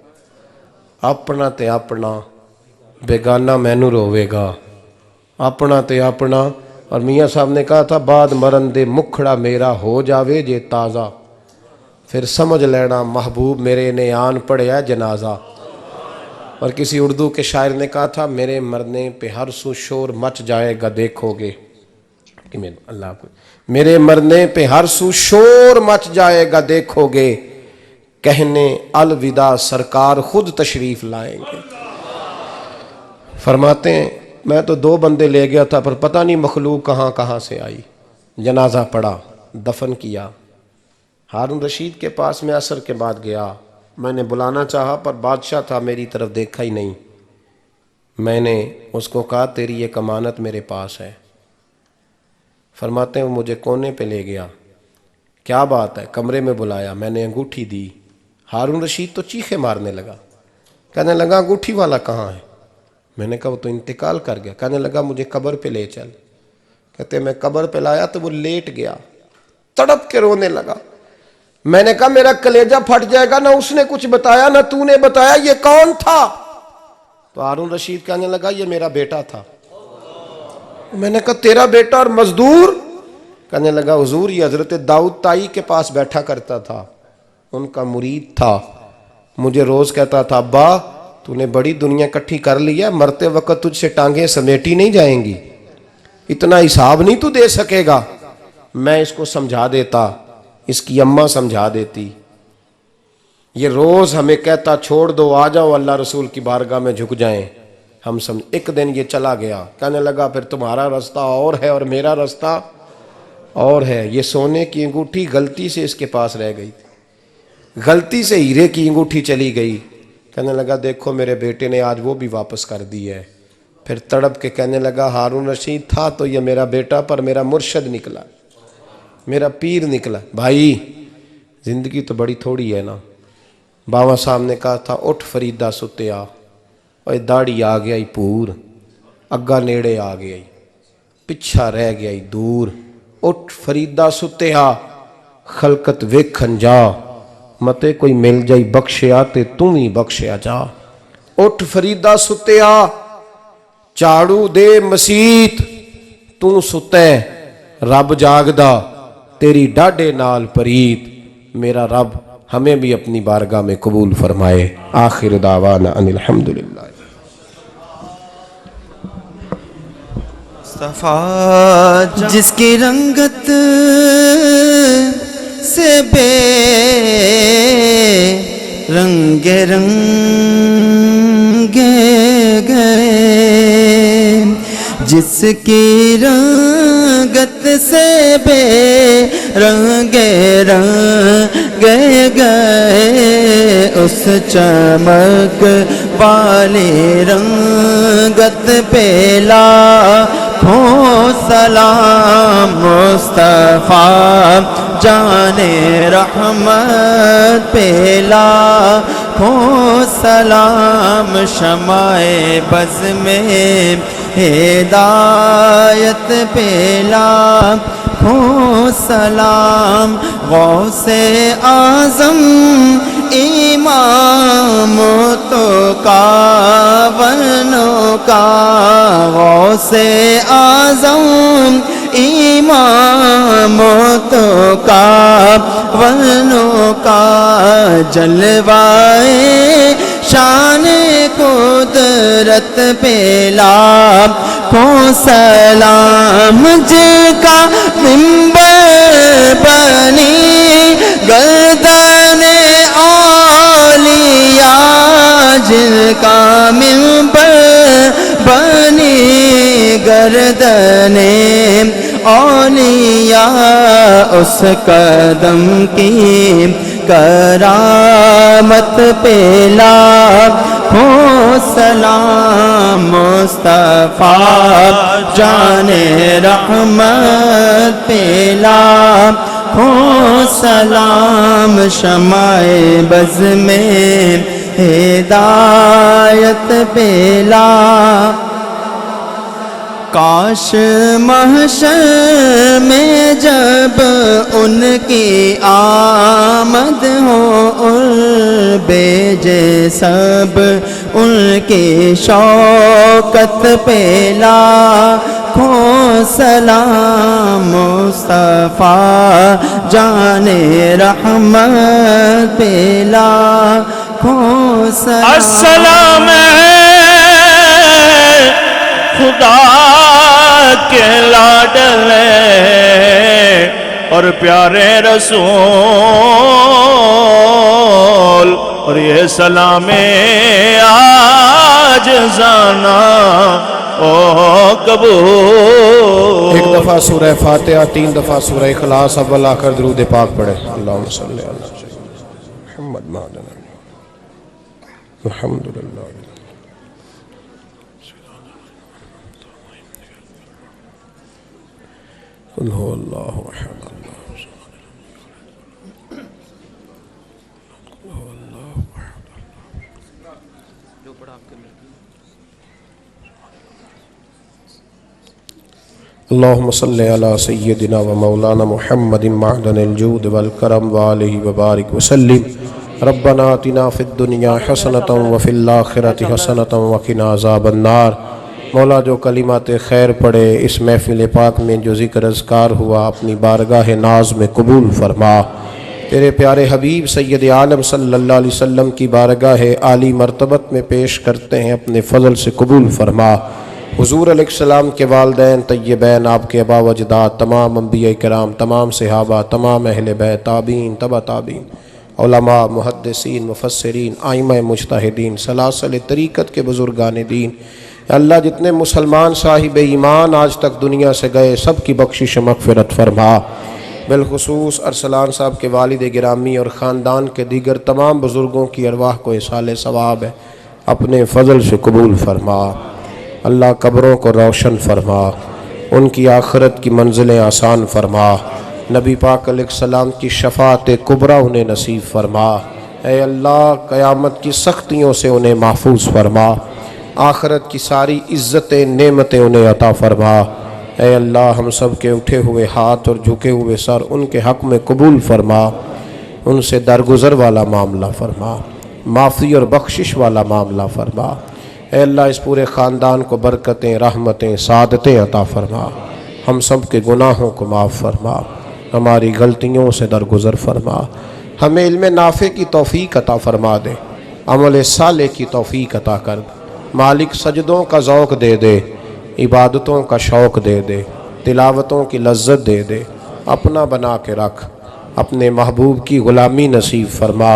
अपना ते अपना बेगाना मैनू रोवेगा, अपना ते अपना। और मियाँ साहब ने कहा था बाद मरन दे मुखड़ा मेरा हो जावे जे ताज़ा, फिर समझ लेना महबूब मेरे ने आन पढ़िया जनाजा। और किसी उर्दू के शायर ने कहा था मेरे मरने पे हर सू शोर मच जाएगा देखोगे, कि अल्लाह को मेरे मरने पे हर सू शोर मच जाएगा देखोगे, कहने अलविदा सरकार खुद तशरीफ लाएंगे। फरमाते हैं मैं तो 2 बंदे ले गया था, पर पता नहीं मखलूक कहाँ कहाँ से आई। जनाजा पड़ा, दफन किया। हारून रशीद के पास में असर के बाद गया, मैंने बुलाना चाहा पर बादशाह था, मेरी तरफ देखा ही नहीं। मैंने उसको कहा तेरी एक अमानत मेरे पास है। फरमाते हैं वो मुझे कोने पे ले गया, क्या बात है? कमरे में बुलाया, मैंने अंगूठी दी। हारून रशीद तो चीखे मारने लगा, कहने लगा अंगूठी वाला कहाँ है? मैंने कहा वो तो इंतकाल कर गया। कहने लगा मुझे कब्र पे ले चल। कहते मैं कब्र पे लाया तो वो लेट गया, तड़प के रोने लगा। मैंने कहा मेरा कलेजा फट जाएगा, ना उसने कुछ बताया ना तूने बताया, ये कौन था? तो हारून रशीद कहने लगा ये मेरा बेटा था। मैंने कहा तेरा बेटा और मजदूर? कहने लगा हुजूर ये हजरत दाऊद ताई के पास बैठा करता था, उनका मुरीद था, मुझे रोज कहता था अब्बा तूने बड़ी दुनिया इकट्ठी कर ली है, मरते वक्त तुझसे टांगे समेटी नहीं जाएंगी, इतना हिसाब नहीं तू दे सकेगा। मैं इसको समझा देता, इसकी अम्मा समझा देती। ये रोज हमें कहता छोड़ दो, आ जाओ अल्लाह रसूल की बारगाह में झुक जाएं, हम समझ। एक दिन ये चला गया, कहने लगा फिर तुम्हारा रास्ता और है और मेरा रास्ता और है। ये सोने की अंगूठी गलती से इसके पास रह गई थी, गलती से हीरे की अंगूठी चली गई। कहने लगा देखो मेरे बेटे ने आज वो भी वापस कर दी है। फिर तड़प के कहने लगा हारून रशीद था तो ये मेरा बेटा, पर मेरा मुर्शद निकला, मेरा पीर निकला। भाई जिंदगी तो बड़ी थोड़ी है ना। बाबा साहब ने कहा था उठ फरीदा सुत्या, और दाढ़ी आ गया ही पूर, अग्गा नेड़े आ गया ही, पिछा रह गया ही दूर। उठ फरीदा सुत्या खलकत वेखन जा, मते कोई मिल जाई बख्शिया ते तू भी बख्शिया जा। उठ फरीदा सुत्या झाड़ू दे मसीत, तू सुते रब जागदा तेरी डाडे नाल परीत। मेरा रब हमें भी अपनी बारगाह में कबूल फरमाए। आखिर दावाना अनिल हम्दुलिल्लाह। मुस्तफा जिसकी रंगत से रंगे रंगे गए, जिसकी रंगत से रंगे रंगे गए, उस चमक वाले रंगत पे लाखों सलाम। मुस्तफ़ा जाने रहमत पे लाखों सलाम। शमाए बज़ में हिदायत पे लाखों सलाम। गौसे आज़म इमाम तो कावनों का, गौसे आज़म इमाम तो कावनों का, जलवाए शान कुदरत पे लाखों सलाम। जिनका मिंबर बनी गर्दने औलिया, जिनका मिंबर बनी गर्दने औलिया, उस कदम की करामत पे लाखों सलाम। मुस्तफ़ा जाने रहमत पे लाखों सलाम। शमाए बज़ में हिदायत पे लाखों। काश महशर में जब उनकी आमद हो, उन बेजे सब उनकी शौकत पे लाखों सलाम। मुस्तफ़ा जाने रहमत पे लाखों सलाम। अस्सलाम खुदा के लाडले और प्यारे रसूल, और ये सलामे आज जाना ओ कबूल। एक दफ़ा सूरह फातिहा, 3 दफ़ा सूरह इखलास, अव्वल आखिर दुरूद पाक पढ़े। अल्लाहुम्मा सल्ली अला मुहम्मद अल्हम्दुलिल्लाह। कुल हु अल्लाहु अहद अल्लाहु समद अल्लाहुम्मा सल्ली अला सय्यदिना व मौलाना मुहम्मदिन मअदनिल जूद वल करम व आलिहि व बारिक व सल्लिम। रब्बना आतिना फिद दुनिया हसनतम व फिल आखिरति हसनतम व क़िना अज़ाबन नार। मौला जो कलिमात खैर पढ़े इस महफिल पाक में, जो ज़िक्र अज़कार हुआ, अपनी बारगाह नाज में कबूल फरमा। तेरे प्यारे हबीब सैयद आलम सल्लल्लाहु अलैहि वसल्लम की बारगाह आली मर्तबत में पेश करते हैं, अपने फ़ज़ल से कबूल फरमा। हुज़ूर अलैहिस्सलाम के वालिदैन तय्यबैन, आपके अबा व अजदाद, तमाम अंबिया किराम, तमाम सहाबा, तमाम अहले बैत, ताबीन, तबा ताबीन, उलमा, मुहद्दिसीन, मुफस्सिरीन, आइम्मा मुज्तहिदीन, सलासल तरीक़त के बुज़ुर्गान दीन। अल्लाह जितने मुसलमान साहिब ईमान आज तक दुनिया से गए, सब की बख्शिश मग़फ़िरत फरमा। बिलखुसूस अरसलान साहब के वालिद गिरामी और ख़ानदान के दीगर तमाम बुज़ुर्गों की अरवाह को इसाले सवाब है, अपने फ़ज़ल से कबूल फरमा। अल्लाह कब्रों को रोशन फरमा, उनकी आखिरत की मंजिलें आसान फरमा। नबी पाक अलैहिस्सलाम की शफ़ाअत कुबरा उन्हें नसीब फरमा। ऐ अल्लाह क़यामत की सख्तियों से उन्हें महफूज फरमा, आखिरत की सारी इज़्ज़तें नेमतें उन्हें अता फरमा। ऐ अल्लाह हम सब के उठे हुए हाथ और झुके हुए सर उनके हक़ में कबूल फरमा, उनसे दरगुज़र वाला मामला फरमा, माफ़ी और बख्शिश वाला मामला फरमा। ऐ अल्लाह इस पूरे ख़ानदान को बरकतें, रहमतें, सादतें अता फरमा, हम सब के गुनाहों को माफ़ फरमा, हमारी गलतियों से दरगुज़र फरमा, हमें इल्म नाफ़े की तौफ़ीक अता फरमा दे, अमल साले की तौफ़ीक अता कर। मालिक सजदों का ज़ौक़ दे दे, इबादतों का शौक़ दे दे, तिलावतों की लज्जत दे दे, अपना बना के रख। अपने महबूब की ग़ुलामी नसीब फरमा।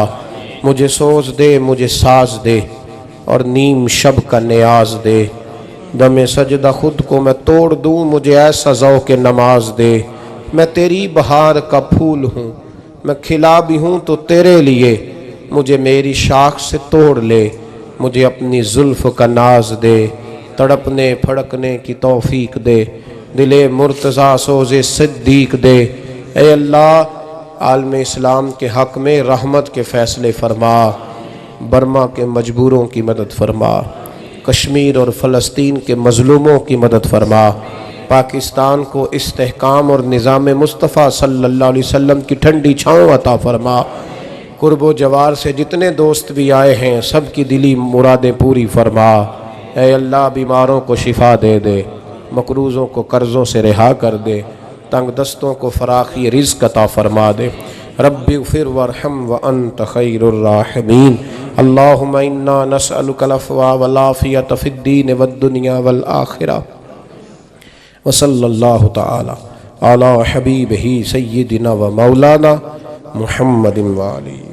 मुझे सोच दे, मुझे साज दे और नीम शब का नियाज दे। दमे सजदा खुद को मैं तोड़ दूँ, मुझे ऐसा ज़ौक़ नमाज दे। मैं तेरी बहार का फूल हूँ, मैं खिला भी हूँ तो तेरे लिए। मुझे मेरी शाख से तोड़ ले, मुझे अपनी जुल्फ़ का नाज दे। तड़पने फड़कने की तौफीक दे, दिले मुर्तज़ा सोज़े सिद्दीक दे। ए अल्लाह आलम इस्लाम के हक़ में रहमत के फ़ैसले फ़रमा। बर्मा के मजबूरों की मदद फरमा, कश्मीर और फ़लस्तीन के मज़लूमों की मदद फरमा। पाकिस्तान को इस्तेहकाम और निज़ाम मुस्तफ़ा सल्लल्लाहु अलैहि वसल्लम की ठंडी छाँव अता फरमा। कुर्बो जवार से जितने दोस्त भी आए हैं सब की दिली मुरादें पूरी फरमा। ऐ अल्लाह बीमारों को शिफा दे दे, मकरूज़ों को कर्ज़ों से रिहा कर दे, तंग दस्तों को फराखी रिज़्क़ अता फरमा दे। रब्बिग़फ़िर वरहम व अंत खैरुर राहिमीन। अल्लाहुम्मा इन्ना नस्अलुकल अफ़्वा वल आफ़ियत फ़िद्दीन वद्दुनिया वल आख़िरा। व सल्लल्लाहु तआला अला हबीबिही सय्यिदिना व मौलाना मुहम्मदिन व आलिहि।